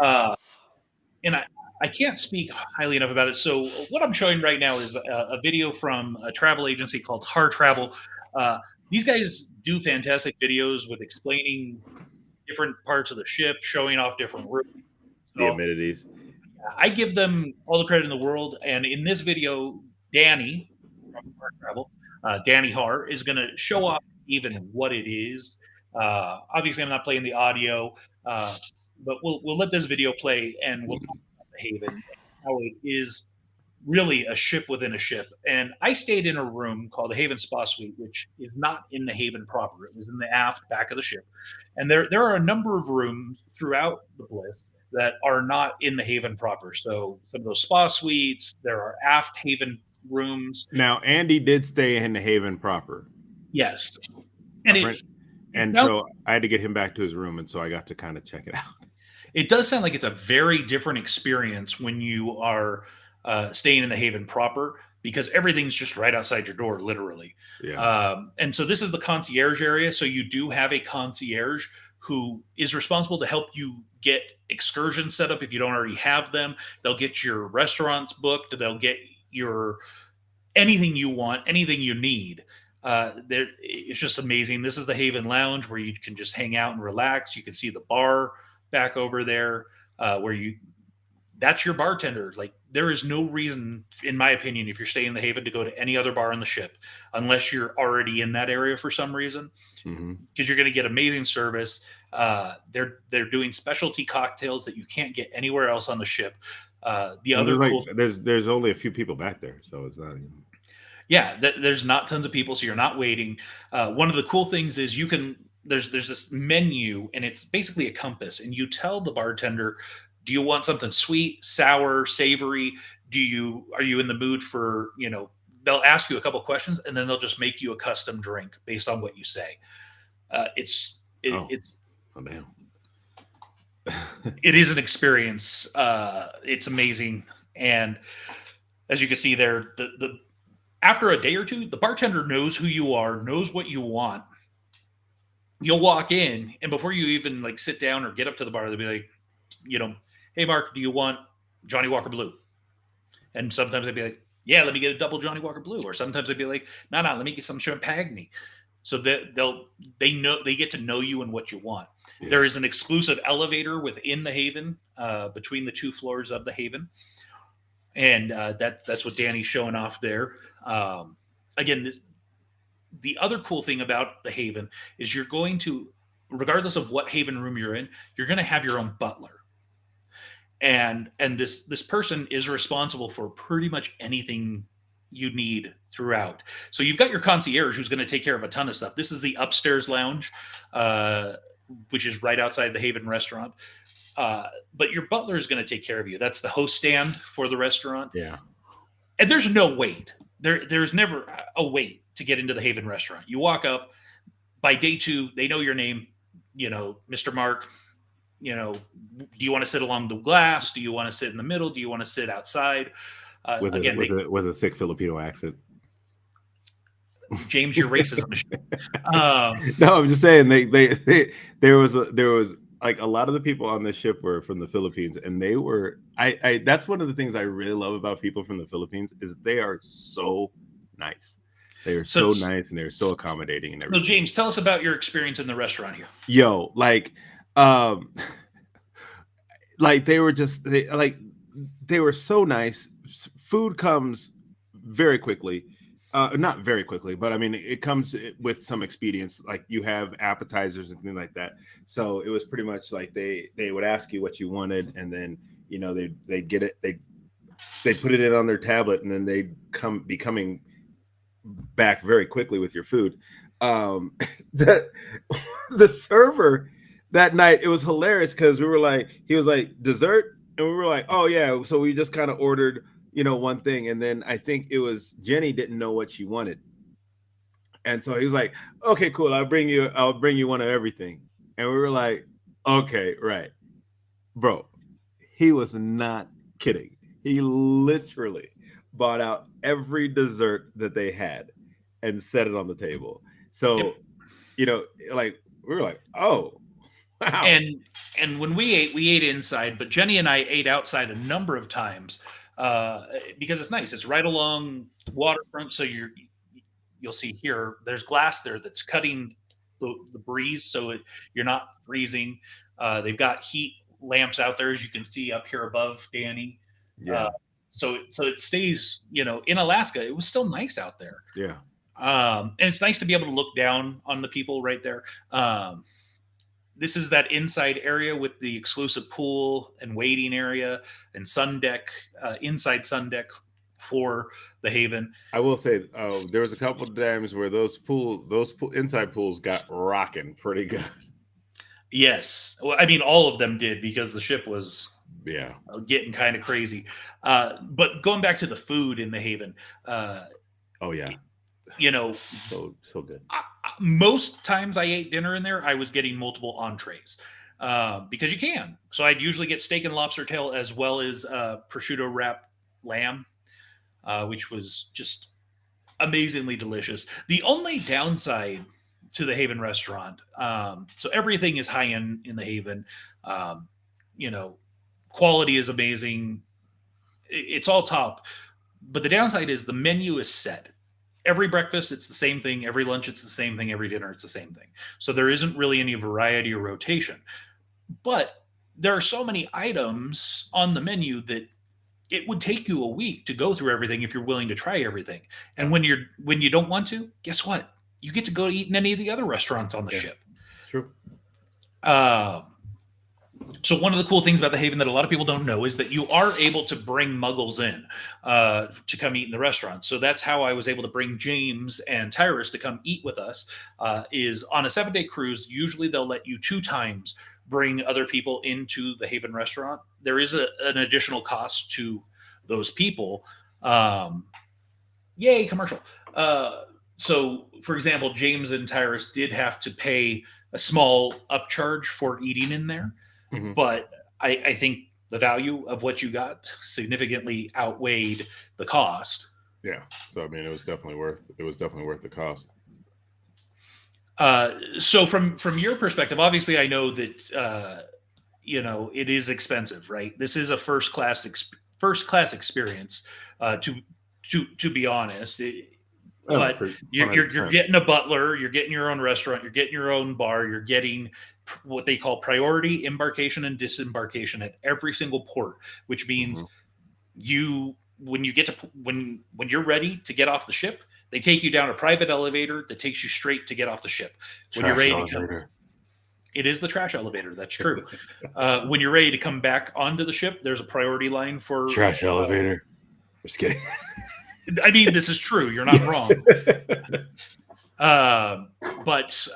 And I can't speak highly enough about it. So what I'm showing right now is a video from a travel agency called Hard Travel. These guys do fantastic videos with explaining different parts of the ship, showing off different rooms. The amenities. I give them all the credit in the world. And in this video, Danny from Hard Travel, Danny Har, is going to show off even what it is. Obviously, I'm not playing the audio, but we'll let this video play, and we'll talk about the Haven and how it is really a ship within a ship. And I stayed in a room called the Haven Spa Suite, which is not in the Haven proper. It was in the aft back of the ship. And there are a number of rooms throughout the Bliss that are not in the Haven proper. So some of those spa suites, there are aft Haven rooms. Now, Andy did stay in the Haven proper. Yes. And so I had to get him back to his room, and so I got to kind of check it out. It does sound like it's a very different experience when you are staying in the Haven proper, because everything's just right outside your door, literally. Yeah. And so this is the concierge area. So you do have a concierge who is responsible to help you get excursions set up if you don't already have them. They'll get your restaurants booked. They'll get your anything you want, anything you need. It's just amazing. This is the Haven Lounge where you can just hang out and relax. You can see the bar back over there that's your bartender. Like, there is no reason, in my opinion, if you're staying in the Haven, to go to any other bar on the ship unless you're already in that area for some reason, because you're going to get amazing service. They're doing specialty cocktails that you can't get anywhere else on the ship. There's only a few people back there, so it's not even. Yeah, there's not tons of people, so you're not waiting. One of the cool things is there's this menu, and it's basically a compass, and you tell the bartender, do you want something sweet, sour, savory? Are you in the mood for, they'll ask you a couple questions, and then they'll just make you a custom drink based on what you say. It's damn. It is an experience. It's amazing. And as you can see there, after a day or two, the bartender knows who you are, knows what you want. You'll walk in, and before you even sit down or get up to the bar, they'll be like, hey, Mark, do you want Johnny Walker Blue? And sometimes I'd be like, yeah, let me get a double Johnny Walker Blue. Or sometimes I'd be like, no, let me get some Champagne. So they get to know you and what you want. Yeah. There is an exclusive elevator within the Haven, between the 2 floors of the Haven. And that's what Danny's showing off there. Again, the other cool thing about the Haven is you're going to, regardless of what Haven room you're in, you're going to have your own butler. And this person is responsible for pretty much anything you need throughout. So you've got your concierge who's going to take care of a ton of stuff. This is the upstairs lounge, which is right outside the Haven restaurant. But your butler is going to take care of you. That's the host stand for the restaurant. Yeah. And there's no wait. There's never a wait to get into the Haven restaurant. You walk up. By day 2, they know your name. Mr. Mark. Do you want to sit along the glass? Do you want to sit in the middle? Do you want to sit outside? With a thick Filipino accent. James, your racism. No, I'm just saying there was like a lot of the people on this ship were from the Philippines, and they were that's one of the things I really love about people from the Philippines is they are so nice. They are so nice, and they're so accommodating and everything. So James, tell us about your experience in the restaurant here. Yo, they were so nice. Food comes very quickly. Not very quickly, but I mean, it comes with some expedience. Like, you have appetizers and things like that. So it was pretty much like they would ask you what you wanted, and then they get it. They put it in on their tablet, and then they'd be coming back very quickly with your food. The server that night, it was hilarious because he was like, dessert, and we were like, oh yeah. So we just kind of ordered one thing, and then I think it was Jenny didn't know what she wanted, and so he was like, okay, cool, I'll bring you one of everything. And we were like, okay, right. Bro, he was not kidding. He literally bought out every dessert that they had and set it on the table. So we were like, oh wow. And when we ate inside, but Jenny and I ate outside a number of times. Because it's nice. It's right along the waterfront, so you'll see here. There's glass there that's cutting the breeze, so you're not freezing. They've got heat lamps out there, as you can see up here above, Danny. Yeah. So it stays. In Alaska, it was still nice out there. Yeah. And it's nice to be able to look down on the people right there. This is that inside area with the exclusive pool and waiting area and sun deck, inside sun deck for the Haven. I will say, there was a couple of times where those inside pools got rocking pretty good. Yes. Well, I mean, all of them did because the ship was Yeah. getting kind of crazy. But going back to the food in the Haven, Oh yeah. you know, So good. most times I ate dinner in there, I was getting multiple entrees because you can. So I'd usually get steak and lobster tail as well as prosciutto wrapped lamb, which was just amazingly delicious. The only downside to the Haven restaurant, so everything is high end in the Haven. Um, you know, quality is amazing. It's all top. But the downside is the menu is set. Every breakfast, it's the same thing. Every lunch, it's the same thing. Every dinner, it's the same thing. So there isn't really any variety or rotation. But there are so many items on the menu that it would take you a week to go through everything if you're willing to try everything. And when you don't want to, guess what? You get to go eat in any of the other restaurants on the ship. It's true. So one of the cool things about the Haven that a lot of people don't know is that you are able to bring muggles in to come eat in the restaurant. So that's how I was able to bring James and Tyrus to come eat with us. Is on a 7-day cruise, usually they'll let you 2 times bring other people into the Haven restaurant. There is an additional cost to those people. Yay, commercial. So, for example, James and Tyrus did have to pay a small upcharge for eating in there. Mhm. But I think the value of what you got significantly outweighed the cost. Yeah. So I mean, it was definitely worth the cost. So from your perspective, obviously, I know that it is expensive, right? This is a first class experience. To be honest, but you're getting a butler, you're getting your own restaurant, you're getting your own bar, you're getting what they call priority embarkation and disembarkation at every single port, which means when you're ready to get off the ship, they take you down a private elevator that takes you straight to get off the ship. When you're ready to come, it is the trash elevator. That's true. When you're ready to come back onto the ship, there's a priority line for trash elevator. Just kidding. I mean, this is true. You're not wrong. But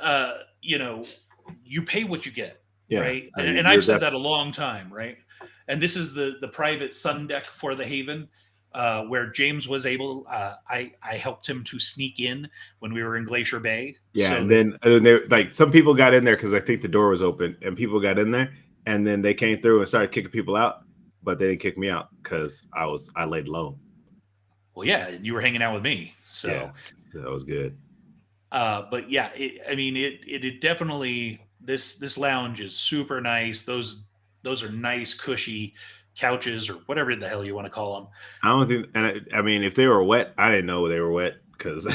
you pay what you get, right? And I've said that a long time, right? And this is the private sun deck for the Haven, where James was able. I helped him to sneak in when we were in Glacier Bay. Yeah, so and then like some people got in there because I think the door was open, and people got in there, and then they came through and started kicking people out, but they didn't kick me out because I laid low. Well, yeah, you were hanging out with me, so that was good. But yeah, it definitely this lounge is super nice. Those are nice, cushy couches or whatever the hell you want to call them. I don't think, and I mean, if they were wet, I didn't know they were wet because.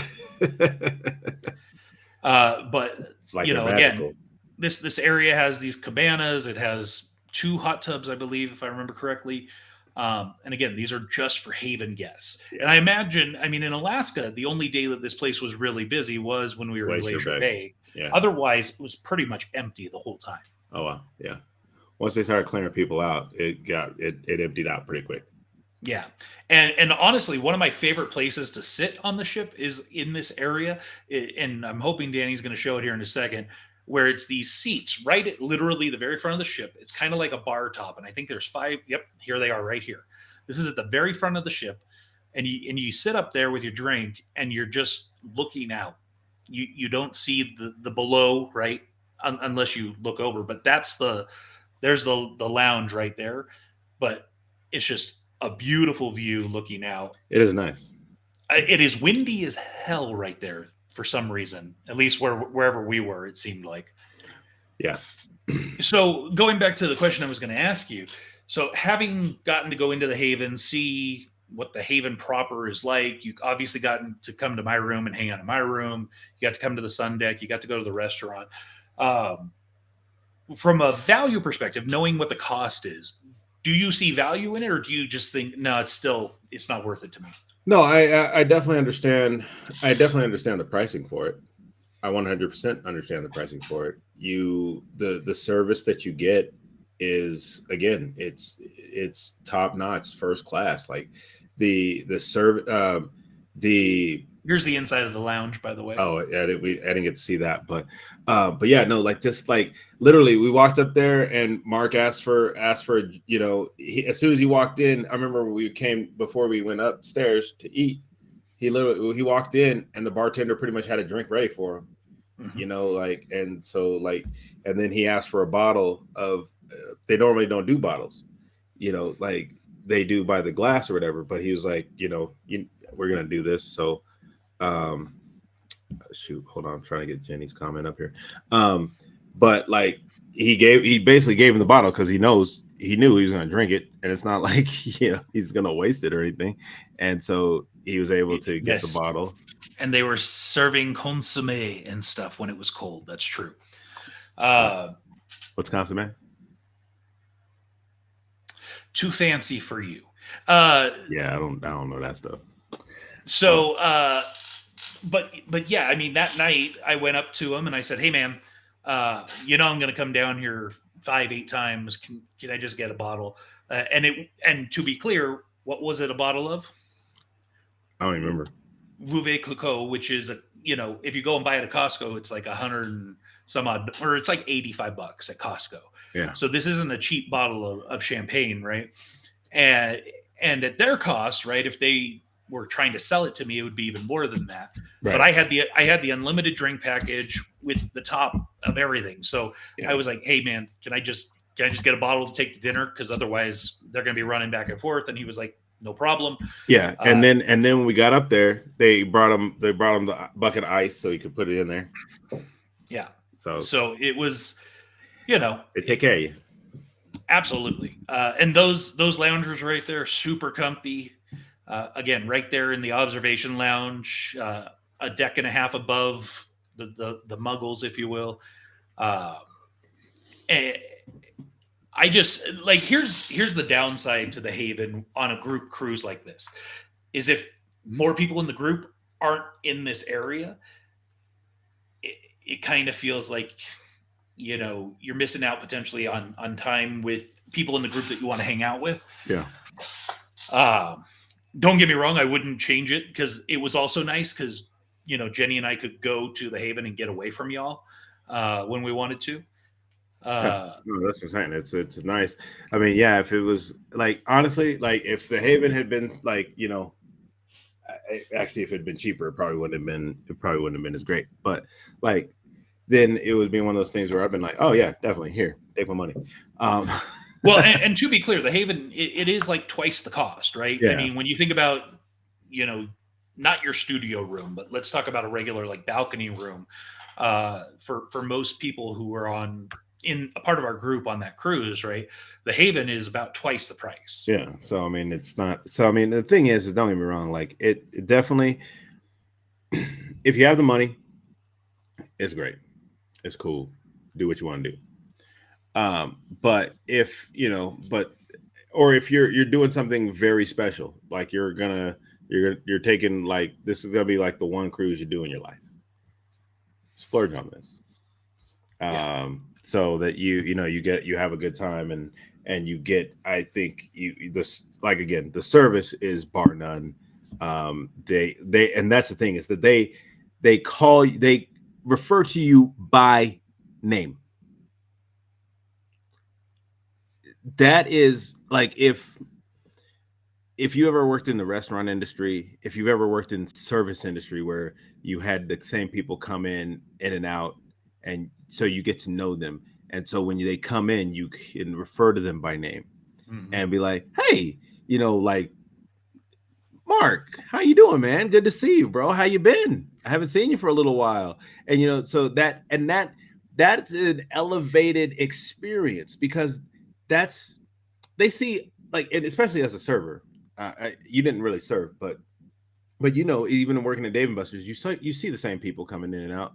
But it's like again, this area has these cabanas. It has 2 hot tubs, I believe, if I remember correctly. And again, these are just for Haven guests. Yeah. And I imagine, in Alaska, the only day that this place was really busy was when we were in Glacier Bay. Yeah. Otherwise, it was pretty much empty the whole time. Oh, wow. Yeah. Once they started clearing people out, it emptied out pretty quick. Yeah. And honestly, one of my favorite places to sit on the ship is in this area. And I'm hoping Danny's going to show it here in a second, where it's these seats right at literally the very front of the ship. It's kind of like a bar top. And I think there's 5. Yep. Here they are right here. This is at the very front of the ship. And you sit up there with your drink and you're just looking out. You don't see the below, right? Unless you look over, but there's the lounge right there. But it's just a beautiful view looking out. It is nice. It is windy as hell right there. For some reason, at least wherever we were, it seemed like. Yeah. So going back to the question I was going to ask you, so having gotten to go into the Haven, see what the Haven proper is like, you obviously gotten to come to my room and hang out in my room. You got to come to the sun deck. You got to go to the restaurant. From a value perspective, knowing what the cost is, do you see value in it, or do you just think, no, it's not worth it to me? No, I definitely understand. I definitely understand the pricing for it. I 100% understand the pricing for it. The service that you get is, again, it's top notch, first class. Like the Here's the inside of the lounge, by the way. Oh, I didn't get to see that, but yeah, no, like just like literally, we walked up there and Mark asked for as soon as he walked in, I remember when we came before we went upstairs to eat, he walked in and the bartender pretty much had a drink ready for him, and then he asked for a bottle of. They normally don't do bottles, like they do by the glass or whatever, but he was like, we're gonna do this, so. Shoot, hold on, I'm trying to get Jenny's comment up here. But like he basically gave him the bottle because he knew he was gonna drink it, and it's not like he's gonna waste it or anything. And so he was able to get the bottle. And they were serving consommé and stuff when it was cold. That's true. What's consommé? Too fancy for you. Yeah, I don't know that stuff. So but yeah, I mean, that night I went up to him and I said, "Hey man, I'm gonna come down here 5-8 times. Can I just get a bottle?" And to be clear, what was it a bottle of? I don't even remember. Veuve Clicquot, which is if you go and buy it at Costco, it's like 100 and some odd, or it's like $85 at Costco. Yeah. So this isn't a cheap bottle of champagne, right? And at their cost, right? If they were trying to sell it to me, it would be even more than that. Right. But I had the unlimited drink package with the top of everything. So I was like, "Hey man, can I just get a bottle to take to dinner? Because otherwise they're going to be running back and forth." And he was like, "No problem." Yeah. And then when we got up there, they brought him the bucket of ice so he could put it in there. Yeah. So it was, they take care of you. Absolutely. And those loungers right there, super comfy. Again, right there in the observation lounge, a deck and a half above the muggles, if you will. And I just like here's the downside to the Haven on a group cruise like this, is if more people in the group aren't in this area, it kind of feels like you're missing out potentially on time with people in the group that you want to hang out with. Yeah. Don't get me wrong, I wouldn't change it because it was also nice because, Jenny and I could go to the Haven and get away from y'all when we wanted to. No, that's what I'm saying. It's nice. I mean, yeah, if it was like, honestly, like if the Haven had been like, actually, if it had been cheaper, it probably wouldn't have been as great. But like, then it would be one of those things where I've been like, oh yeah, definitely here, take my money. Well, and to be clear, the Haven, it is like twice the cost, right? Yeah. I mean, when you think about, not your studio room, but let's talk about a regular like balcony room. For most people who are in a part of our group on that cruise, right? The Haven is about twice the price. Yeah. So I mean, it's not. So I mean, the thing is don't get me wrong. Like it definitely, if you have the money, it's great. It's cool. Do what you want to do. But if or if you're doing something very special, like you're taking, like, this is gonna be like the one cruise you do in your life, splurge on this. So that you have a good time and you get, I think the service is bar none. They and that's the thing, is that they refer to you by name. That is like, if you ever worked in the restaurant industry, if you've ever worked in service industry where you had the same people come in and out, and so you get to know them, and so when they come in, you can refer to them by name. Mm-hmm. And be like, "Hey, like, Mark, how you doing, man? Good to see you, bro. How you been? I haven't seen you for a little while." And so that's an elevated experience, because they see, like, and especially as a server, you didn't really serve, but even working at Dave & Buster's, you see the same people coming in and out.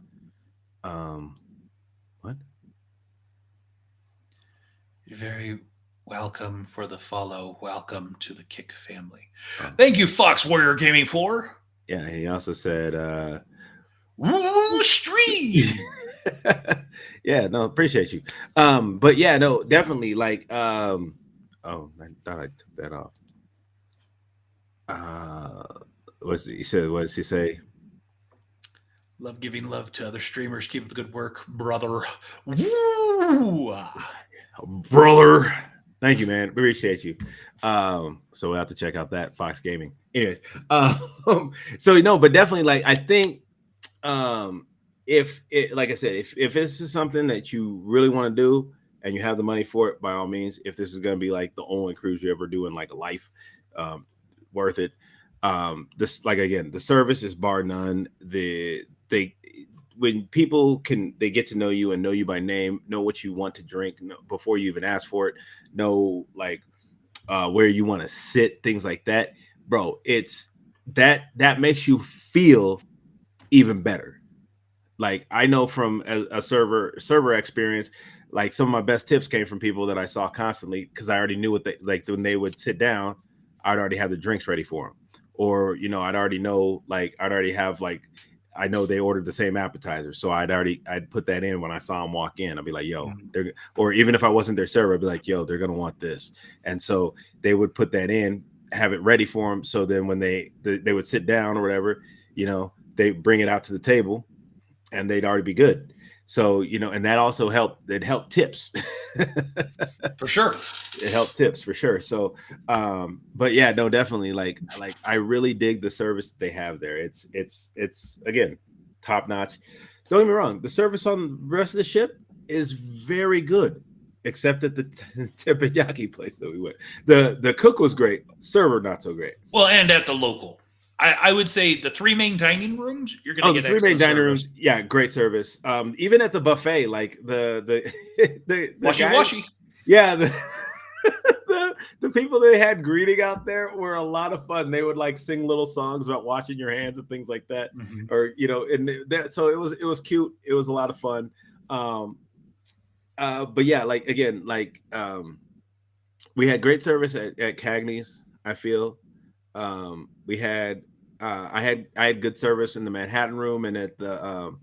What? You're very welcome for the follow. Welcome to the Kick family. Oh. Thank you, Fox Warrior Gaming 4. Yeah, he also said, "Woo stream." Yeah, no, appreciate you. But yeah, no, definitely, like, oh, I thought I took that off. What's he said? What does he say? Love giving love to other streamers. Keep up the good work, brother. Woo! Brother. Thank you, man. Appreciate you. So we'll have to check out that Fox Gaming. Anyways, so but definitely, like, I think, if it, like I said, if this is something that you really want to do and you have the money for it, by all means. If this is going to be like the only cruise you ever do in like a life, worth it. This, like, again, the service is bar none. When people they get to know you and know you by name, know what you want to drink before you even ask for it, know like where you want to sit, things like that, bro. It's that makes you feel even better. Like, I know from a server experience, like, some of my best tips came from people that I saw constantly, because I already knew what they like. When they would sit down, I'd already have the drinks ready for them, or I'd already know, like, I'd already have, like, I know they ordered the same appetizer, so I'd put that in when I saw them walk in. I'd be like, yo, or even if I wasn't their server, I'd be like, yo, they're gonna want this, and so they would put that in, have it ready for them. So then when they would sit down or whatever, they bring it out to the table, and they'd already be good. So, and that also helped. It helped tips. For sure. It helped tips for sure. So, but yeah, no, definitely. Like I really dig the service that they have there. It's again, top notch. Don't get me wrong. The service on the rest of the ship is very good, except at the teppanyaki place that we went. The cook was great. Server, not so great. Well, and at the local. I would say the 3 main dining rooms, you're going to get the 3 main dining service. rooms. Yeah, great service. Even at the buffet, like the washy. Yeah, the people they had greeting out there were a lot of fun. They would like sing little songs about washing your hands and things like that, or and that. So it was cute. It was a lot of fun. But yeah, like, again, like, we had great service at Cagney's. I feel we had I had good service in the Manhattan Room, and at the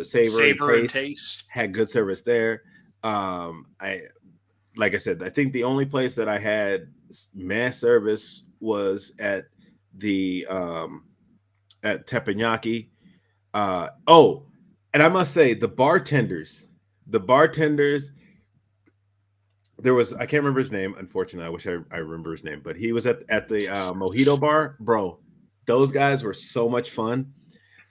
Savor and Taste had good service there. Like I said, I think the only place that I had mass service was at the at teppanyaki. And I must say, the bartenders. There was, I can't remember his name. Unfortunately, I wish I remember his name, but he was at the Mojito Bar, bro. Those guys were so much fun,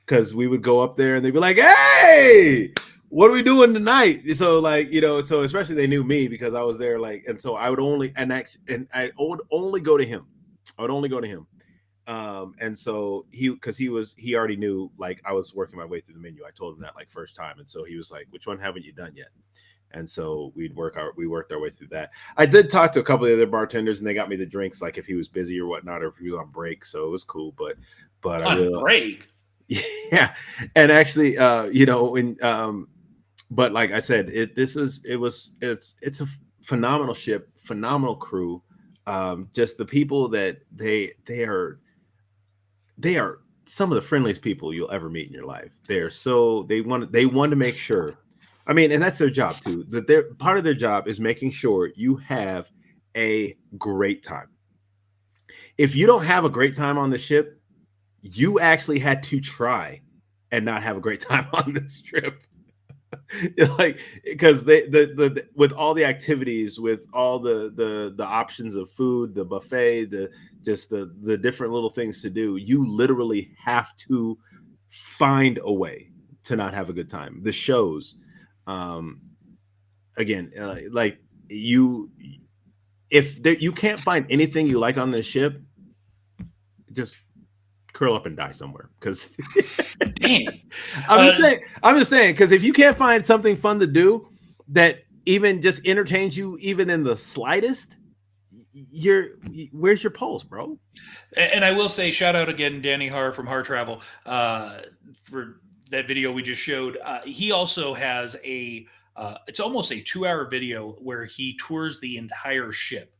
because we would go up there and they'd be like, "Hey, what are we doing tonight?" So, like, so especially they knew me because I was there, like, and so I would only I would only go to him. And so he already knew, like, I was working my way through the menu. I told him that, like, first time, and so he was like, "Which one haven't you done yet?" And so we worked our way through that. I did talk to a couple of the other bartenders, and they got me the drinks, like, if he was busy or whatnot, or if he was on break. So it was cool. But on break, yeah. And actually, but like I said, it's a phenomenal ship, phenomenal crew. Just the people that they are some of the friendliest people you'll ever meet in your life. They want to make sure. I mean, and that's their job too. That part of their job is making sure you have a great time. If you don't have a great time on the ship, you actually had to try and not have a great time on this trip. Like, because with all the activities, with all the options of food, the buffet, the different little things to do, you literally have to find a way to not have a good time. The shows, again, like, if you can't find anything you like on this ship, just curl up and die somewhere, because damn. I'm just saying, because if you can't find something fun to do that even just entertains you, even in the slightest, where's your pulse, bro? And I will say, shout out again, Danny Har from Har Travel, for that video we just showed. He also has it's almost a 2-hour video where he tours the entire ship,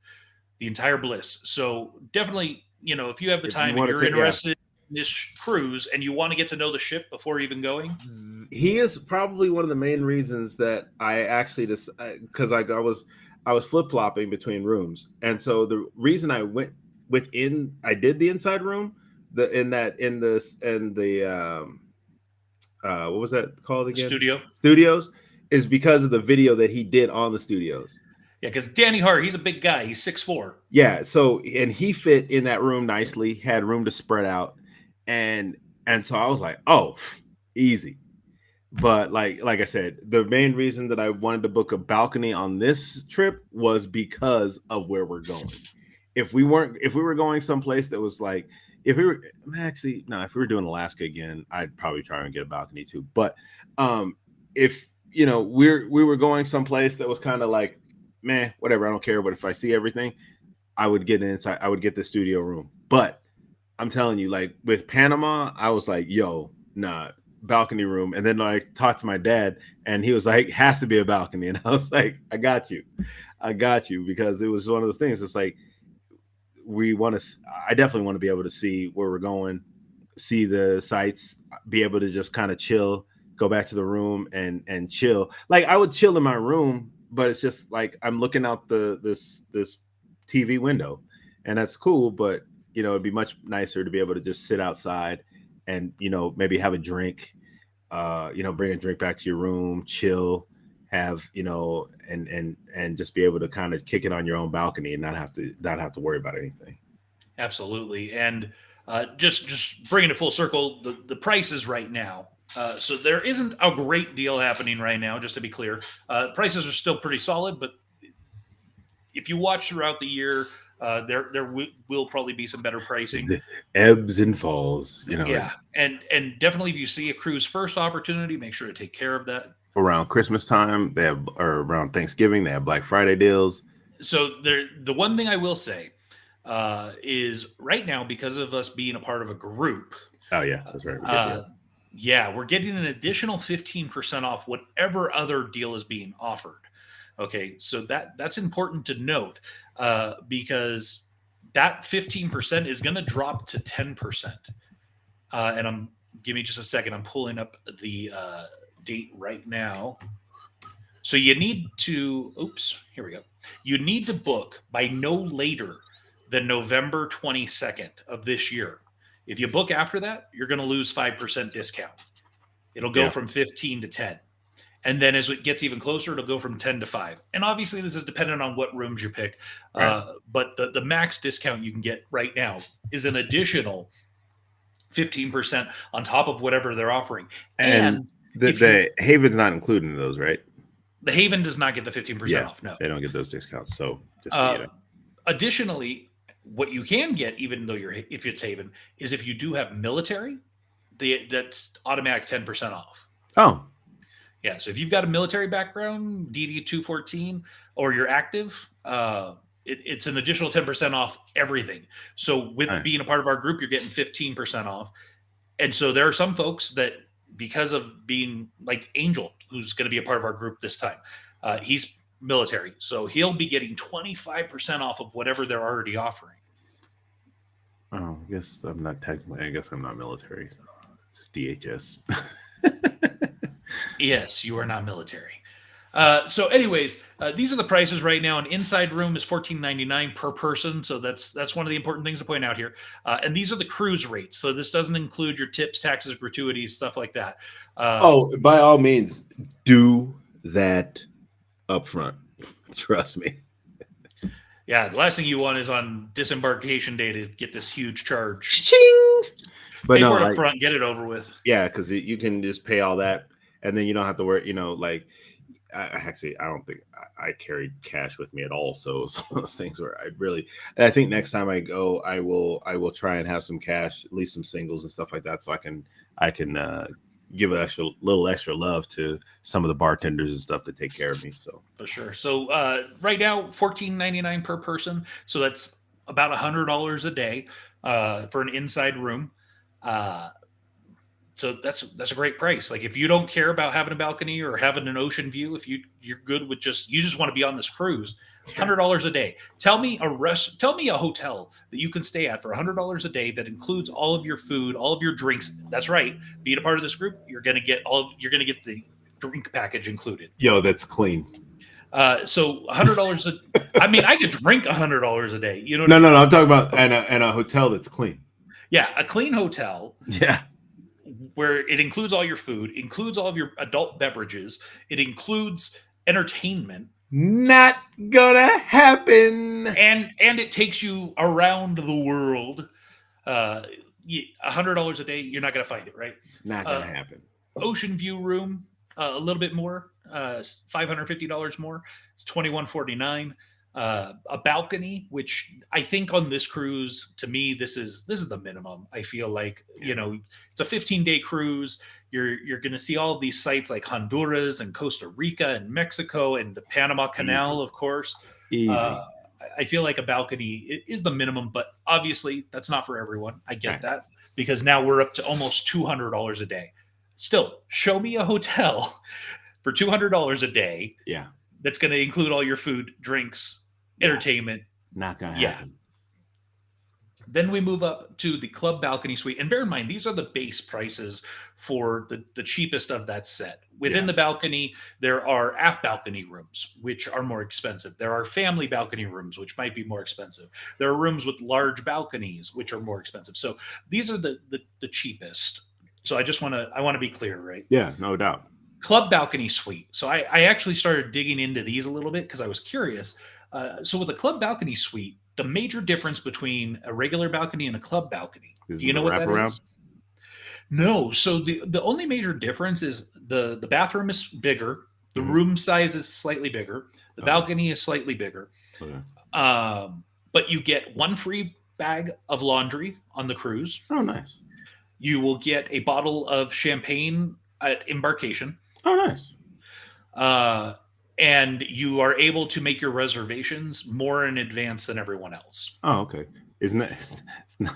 the entire Bliss. So definitely, if you have the time and you're interested in this cruise and you want to get to know the ship before even going, he is probably one of the main reasons that I actually because I was flip-flopping between rooms, and so the reason I went within. I did the inside room, what was that called again? Studio. Studios is because of the video that he did on the studios. Yeah, because Danny Hart, he's a big guy. He's 6'4". Yeah, so and he fit in that room nicely, had room to spread out, and so I was like, oh, easy. But like I said, the main reason that I wanted to book a balcony on this trip was because of where we're going. If we were going someplace that was like, if we were doing Alaska again, I'd probably try and get a balcony too. But if we were going someplace that was kind of like, man, whatever, I don't care. But if I see everything, I would get inside. I would get the studio room. But I'm telling you, like with Panama, I was like, yo, nah, balcony room. And then I talked to my dad, and he was like, has to be a balcony. And I was like, I got you, because it was one of those things. It's like I definitely want to be able to see where we're going, see the sights, be able to just kind of chill, go back to the room and chill. Like I would chill in my room, but it's just like I'm looking out this TV window, and that's cool. But it'd be much nicer to be able to just sit outside and maybe have a drink, bring a drink back to your room, chill, have and just be able to kind of kick it on your own balcony and not have to worry about anything. Absolutely. And just bringing it full circle, the prices right now. So there isn't a great deal happening right now, just to be clear. Prices are still pretty solid, but if you watch throughout the year, there will probably be some better pricing. The ebbs and falls, Yeah, and definitely if you see a cruise first opportunity, make sure to take care of that. Around Christmas time, or around Thanksgiving, they have Black Friday deals. So the one thing I will say is right now, because of us being a part of a group. Oh yeah, that's right. Yeah, we're getting an additional 15% off whatever other deal is being offered. Okay, so that's important to note because that 15% is going to drop to 10%. And give me just a second. I'm pulling up the date right now. So you need to, here we go. You need to book by no later than November 22nd of this year. If you book after that, you're going to lose 5% discount. It'll go from 15 to 10. And then as it gets even closer, it'll go from 10 to 5. And obviously this is dependent on what rooms you pick. Right. But the max discount you can get right now is an additional 15% on top of whatever they're offering. And the Haven's not included in those, right? The Haven does not get the 15% off. No, they don't get those discounts. So just so you know. Additionally, what you can get, even though if it's Haven, is if you do have military, that's automatic 10% off. Oh, yeah. So if you've got a military background, DD 214, or you're active, it's an additional 10% off everything. So with being a part of our group, you're getting 15% off. And so there are some folks that, because of being like Angel, who's going to be a part of our group this time, he's military. So he'll be getting 25% off of whatever they're already offering. Oh, I guess I'm not technically. I guess I'm not military. So it's DHS. Yes, you are not military. So, anyways, these are the prices right now. An inside room is $14.99 per person. So that's one of the important things to point out here. And these are the cruise rates. So this doesn't include your tips, taxes, gratuities, stuff like that. By all means, do that up front. Trust me. Yeah, the last thing you want is on disembarkation day to get this huge charge. Ching! But pay no, for it up front, get it over with. Yeah, because you can just pay all that, and then you don't have to worry. I don't think I carried cash with me at all. So some of those things where I think next time I go, I will try and have some cash, at least some singles and stuff like that, so I can give a little extra love to some of the bartenders and stuff to take care of me. So for sure. So right now, $14.99 per person. So that's about $100 a day for an inside room. So that's a great price. Like if you don't care about having a balcony or having an ocean view, if you're good with you just want to be on this cruise, $100 a day. Tell me a hotel that you can stay at for $100 a day that includes all of your food, all of your drinks. That's right. Being a part of this group, you're gonna get the drink package included. Yo, that's clean. So $100. I mean, I could drink $100 a day. You know? No, I'm talking about and a hotel that's clean. Yeah, a clean hotel. Yeah. Where it includes all your food, includes all of your adult beverages, it includes entertainment. Not gonna happen. And it takes you around the world. $100 a day, you're not going to find it, right? Not gonna happen. Ocean view room, a little bit more, $550 more. It's $21.49. A balcony, which I think on this cruise, to me, this is the minimum. I feel like, it's a 15-day cruise. You're going to see all of these sites like Honduras and Costa Rica and Mexico and the Panama Canal, of course. Easy. I feel like a balcony is the minimum, but obviously that's not for everyone. I get that, because now we're up to almost $200 a day. Still, show me a hotel for $200 a day. Yeah. That's going to include all your food, drinks, entertainment. Not going to happen. Then we move up to the club balcony suite. And bear in mind, these are the base prices for the cheapest of that set. Within the balcony, there are aft balcony rooms, which are more expensive. There are family balcony rooms, which might be more expensive. There are rooms with large balconies, which are more expensive. So these are the cheapest. So I want to be clear, right? Yeah, no doubt. Club balcony suite. So I actually started digging into these a little bit because I was curious. So with a club balcony suite, the major difference between a regular balcony and a club balcony, do you know what that is? No. So the only major difference is the bathroom is bigger. The room size is slightly bigger. The balcony is slightly bigger. Okay. But you get one free bag of laundry on the cruise. Oh, nice. You will get a bottle of champagne at embarkation. Oh, nice. And you are able to make your reservations more in advance than everyone else. Oh, okay. Isn't that it's not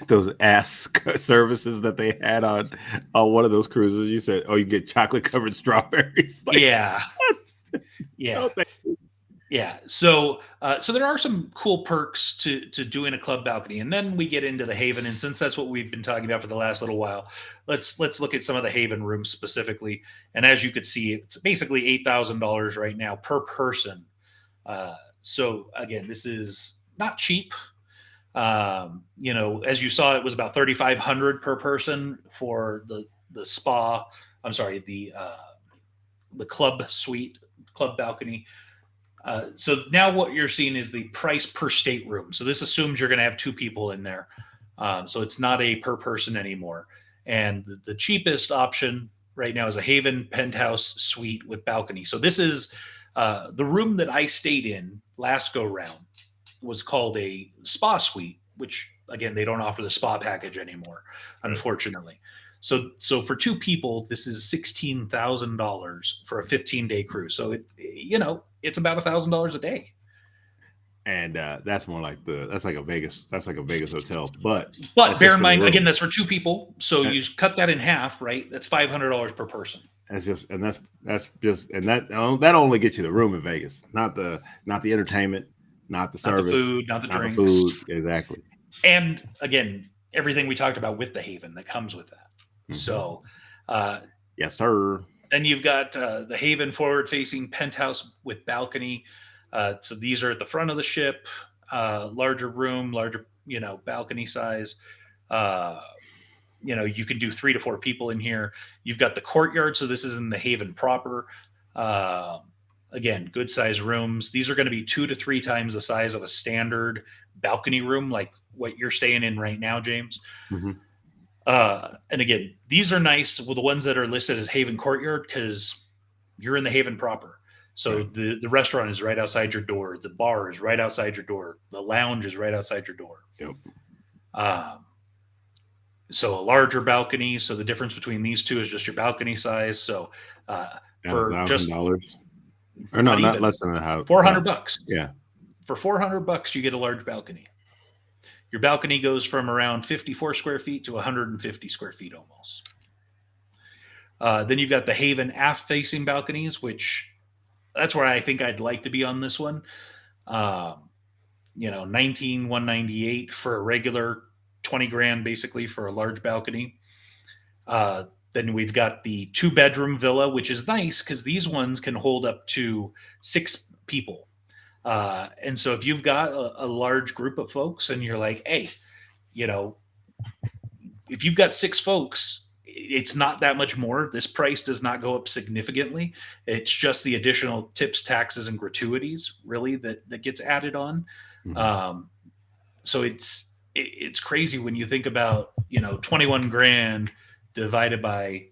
those ass services that they had on one of those cruises? You said, you get chocolate covered strawberries. Like, yeah. What? Yeah. Oh, yeah. So there are some cool perks to doing a club balcony. And then we get into the Haven. And since that's what we've been talking about for the last little while, let's look at some of the Haven rooms specifically. And as you could see, it's basically $8,000 right now per person. So again, this is not cheap. As you saw, it was about $3,500 per person for the spa. I'm sorry, the club suite, club balcony. So now what you're seeing is the price per stateroom. So this assumes you're going to have two people in there. So it's not a per person anymore. And the cheapest option right now is a Haven penthouse suite with balcony. So this is the room that I stayed in last go round was called a spa suite, which again, they don't offer the spa package anymore, unfortunately. So for two people, this is $16,000 for a 15-day cruise. So it's about $1,000 a day. And that's more like that's like a Vegas hotel. But bear in mind, again, that's for two people. So you cut that in half, right? That's $500 per person. That only gets you the room in Vegas, not the entertainment, not the service, not the food, not the drinks. The food, exactly. And again, everything we talked about with the Haven that comes with that. Mm-hmm. So, yes, sir. Then you've got the Haven forward-facing penthouse with balcony. So these are at the front of the ship, larger room, larger, balcony size. You can do 3 to 4 people in here. You've got the courtyard. So this is in the Haven proper. Again, good size rooms. These are going to be 2 to 3 times the size of a standard balcony room, like what you're staying in right now, James. Mm-hmm. And again, these are nice. Well, the ones that are listed as Haven Courtyard, because you're in the Haven proper. So the restaurant is right outside your door. The bar is right outside your door. The lounge is right outside your door. Yep. So a larger balcony. So the difference between these two is just your balcony size. So for $1,000, or no, not less than that. $400. Yeah. For $400, you get a large balcony. Your balcony goes from around 54 square feet to 150 square feet almost. Then you've got the Haven aft-facing balconies, which that's where I think I'd like to be on this one. $19,198 for a regular, $20,000 basically for a large balcony. Then we've got the 2-bedroom villa, which is nice because these ones can hold up to 6 people. And so if you've got a large group of folks and you're like, hey, you know, if you've got 6 folks, it's not that much more. This price does not go up significantly. It's just the additional tips, taxes, and gratuities really that gets added on. So it's crazy when you think about, 21 grand divided by,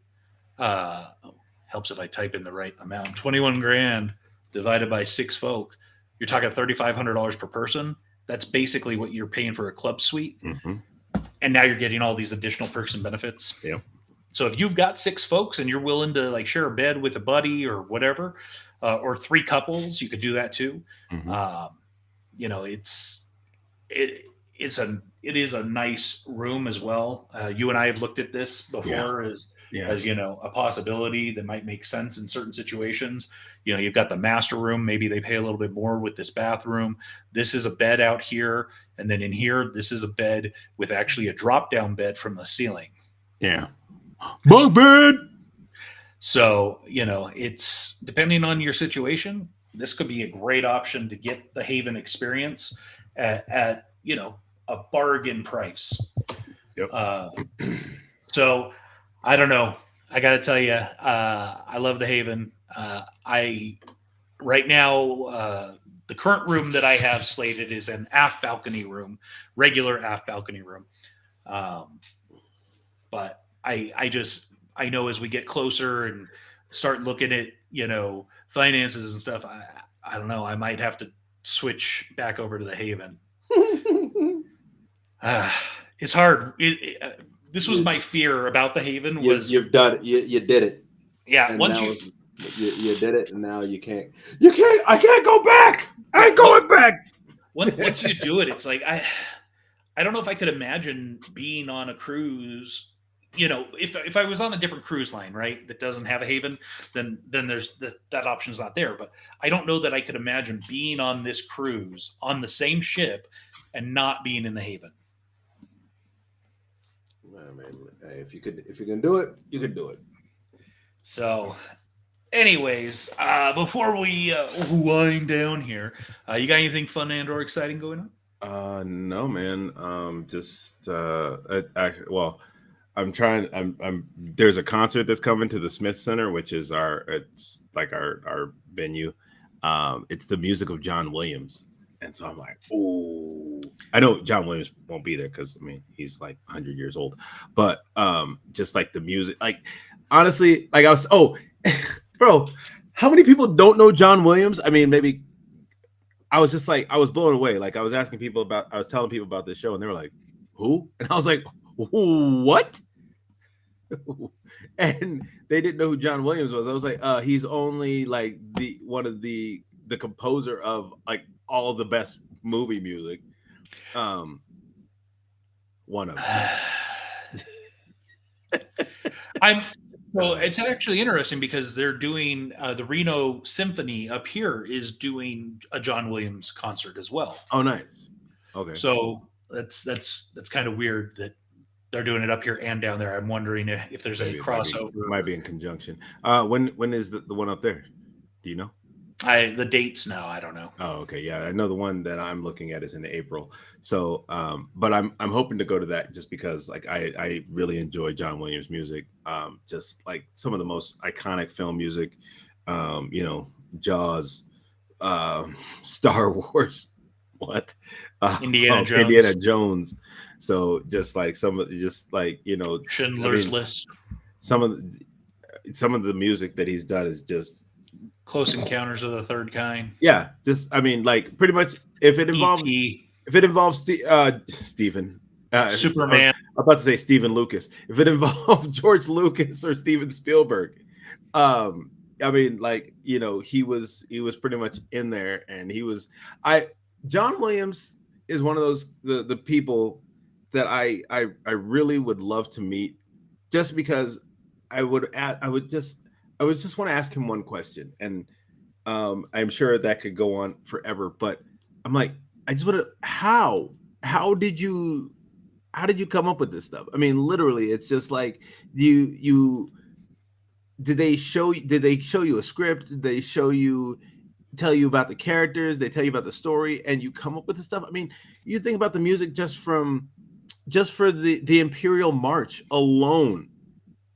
helps if I type in the right amount, 21 grand divided by 6 folk, you're talking $3,500 per person. That's basically what you're paying for a club suite. And now you're getting all these additional perks and benefits. Yep. So if you've got 6 folks and you're willing to like share a bed with a buddy or whatever, or 3 couples, you could do that too. It is a nice room as well. You and I have looked at this before as a possibility that might make sense in certain situations. You've got the master room. Maybe they pay a little bit more with this bathroom. This is a bed out here. And then in here, this is a bed with actually a drop down bed from the ceiling. Yeah. Bunk bed. So, it's depending on your situation. This could be a great option to get the Haven experience at a bargain price. Yep. So I don't know. I got to tell you, I love the Haven. Right now, the current room that I have slated is an aft balcony room, regular aft balcony room. But I know as we get closer and start looking at, finances and stuff, I don't know. I might have to switch back over to the Haven. It's hard. This was my fear about the Haven. You've done it. You did it. Yeah. And Once you did it, and now you can't. I can't go back. I ain't going back. Once you do it, it's like I don't know if I could imagine being on a cruise. If I was on a different cruise line, right, that doesn't have a Haven, then there's that option's not there. But I don't know that I could imagine being on this cruise on the same ship and not being in the Haven. Man, if you can do it, you can do it. So, anyways, before we wind down here, you got anything fun and/or exciting going on? No, man. There's a concert that's coming to the Smith Center, which is our venue. It's the music of John Williams. And so I'm like, oh, I know John Williams won't be there because he's like 100 years old. But just like the music, like honestly, like bro, how many people don't know John Williams? Maybe I was just like, I was blown away. Like I was telling people about this show, and they were like, who? And I was like, what? And they didn't know who John Williams was. I was like, he's only like one of the composer of like all of the best movie music. One of them. So it's actually interesting because they're doing the Reno Symphony up here is doing a John Williams concert as well. Oh, nice. Okay. So that's kind of weird that they're doing it up here and down there. I'm wondering if there's any crossover. Might be in conjunction. When is the one up there? Do you know? The dates now, I don't know. Oh, okay. Yeah, I know the one that I'm looking at is in April. So, but I'm hoping to go to that just because like I really enjoy John Williams music. Just like some of the most iconic film music, Jaws, Star Wars, Indiana Jones. So just like Schindler's List. Some of the music that he's done is just Close Encounters of the Third Kind. Yeah, just like pretty much if it involves Stephen Superman. I was about to say Stephen Lucas. If it involved George Lucas or Steven Spielberg, he was pretty much in there, and John Williams is one of those the people that I really would love to meet, just because I would just want to ask him one question, and I'm sure that could go on forever. But I'm like, I just want to how how did you come up with this stuff? I mean, literally, it's just like you did they show you a script? Did they tell you about the characters? They tell you about the story, and you come up with the stuff. I mean, you think about the music just for the Imperial March alone.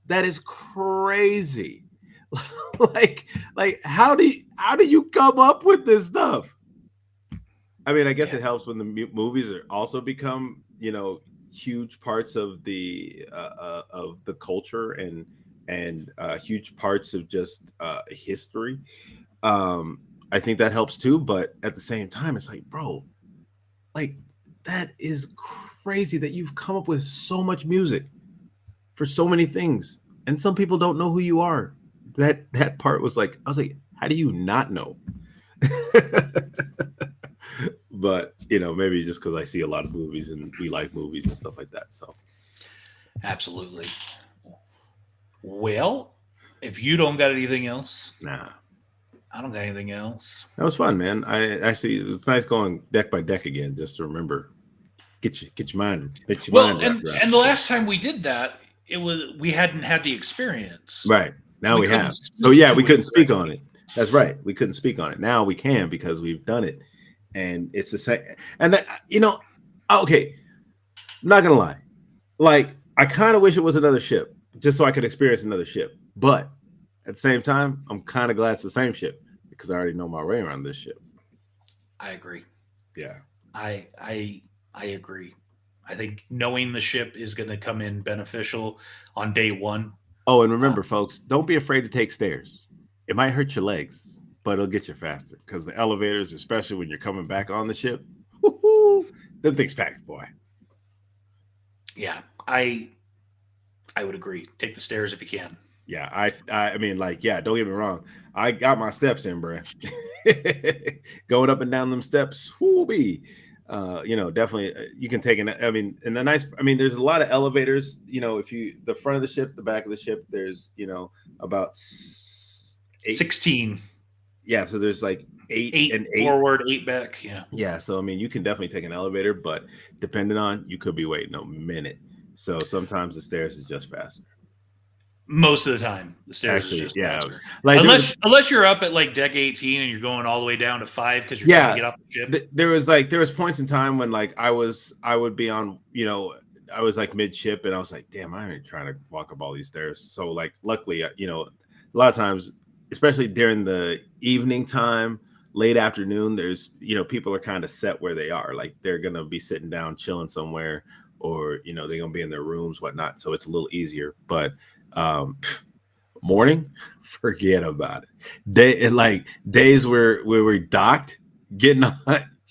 That is crazy. like how do you come up with this stuff? I mean, I guess it helps when the movies are also become, huge parts of the culture and huge parts of just history. I think that helps too, but at the same time, it's like, bro, like that is crazy that you've come up with so much music for so many things, and some people don't know who you are. That part was like, I was like, how do you not know? But maybe just because I see a lot of movies and we like movies and stuff like that. So absolutely. Well, if you don't got anything else, nah, I don't got anything else. that was fun, man. It's nice going deck by deck again, just to remember, get your mind. And the last time we did that, we hadn't had the experience. Right. Now we have. So yeah, we couldn't speak on it. That's right. We couldn't speak on it. Now we can because we've done it. And it's the same. And that, okay, I'm not gonna lie. Like, I kind of wish it was another ship, just so I could experience another ship. But at the same time, I'm kind of glad it's the same ship because I already know my way around this ship. I agree. Yeah. I agree. I think knowing the ship is going to come in beneficial on day one. Oh, and remember, folks, don't be afraid to take stairs. It might hurt your legs, but it'll get you faster because the elevators, especially when you're coming back on the ship, them things packed, boy. Yeah, I would agree. Take the stairs if you can. Yeah, I mean, like, yeah, don't get me wrong. I got my steps in, bro. Going up and down them steps, whoo-bee. Definitely you can take there's a lot of elevators, the front of the ship, the back of the ship, there's, about 16. Yeah. So there's like eight and 8 forward, 8 back. Yeah. Yeah. So, I mean, you can definitely take an elevator, but depending on, you could be waiting a minute. So sometimes the stairs is just faster. Most of the time, the stairs is just faster. Like unless you're up at like deck 18 and you're going all the way down to 5 because you're trying to get off the ship. There was points in time when like I would be on, I was like midship and I was like, damn, I ain't trying to walk up all these stairs. So like, luckily, a lot of times, especially during the evening time, late afternoon, there's, people are kind of set where they are. Like they're going to be sitting down, chilling somewhere, or, they're going to be in their rooms, whatnot. So it's a little easier, but morning, forget about it. Days where we're docked, getting on,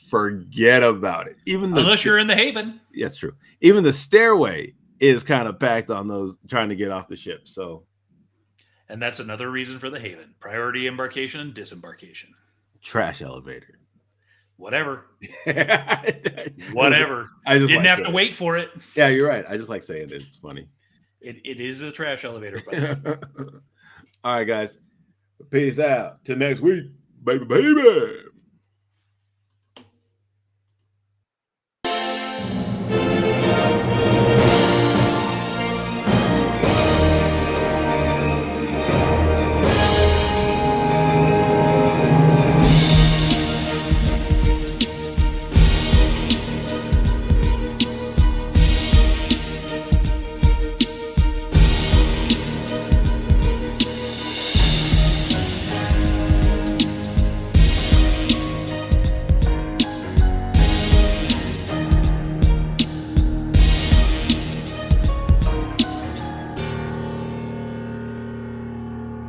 forget about it. Unless you're in the Haven. That's true. Even the stairway is kind of packed on those trying to get off the ship. So, and that's another reason for the Haven: priority embarkation and disembarkation. Trash elevator. Whatever. Whatever. I just didn't have to wait for it. Yeah, you're right. I just like saying it. It's funny. It is a trash elevator. But all right, guys. Peace out. Till next week. Baby.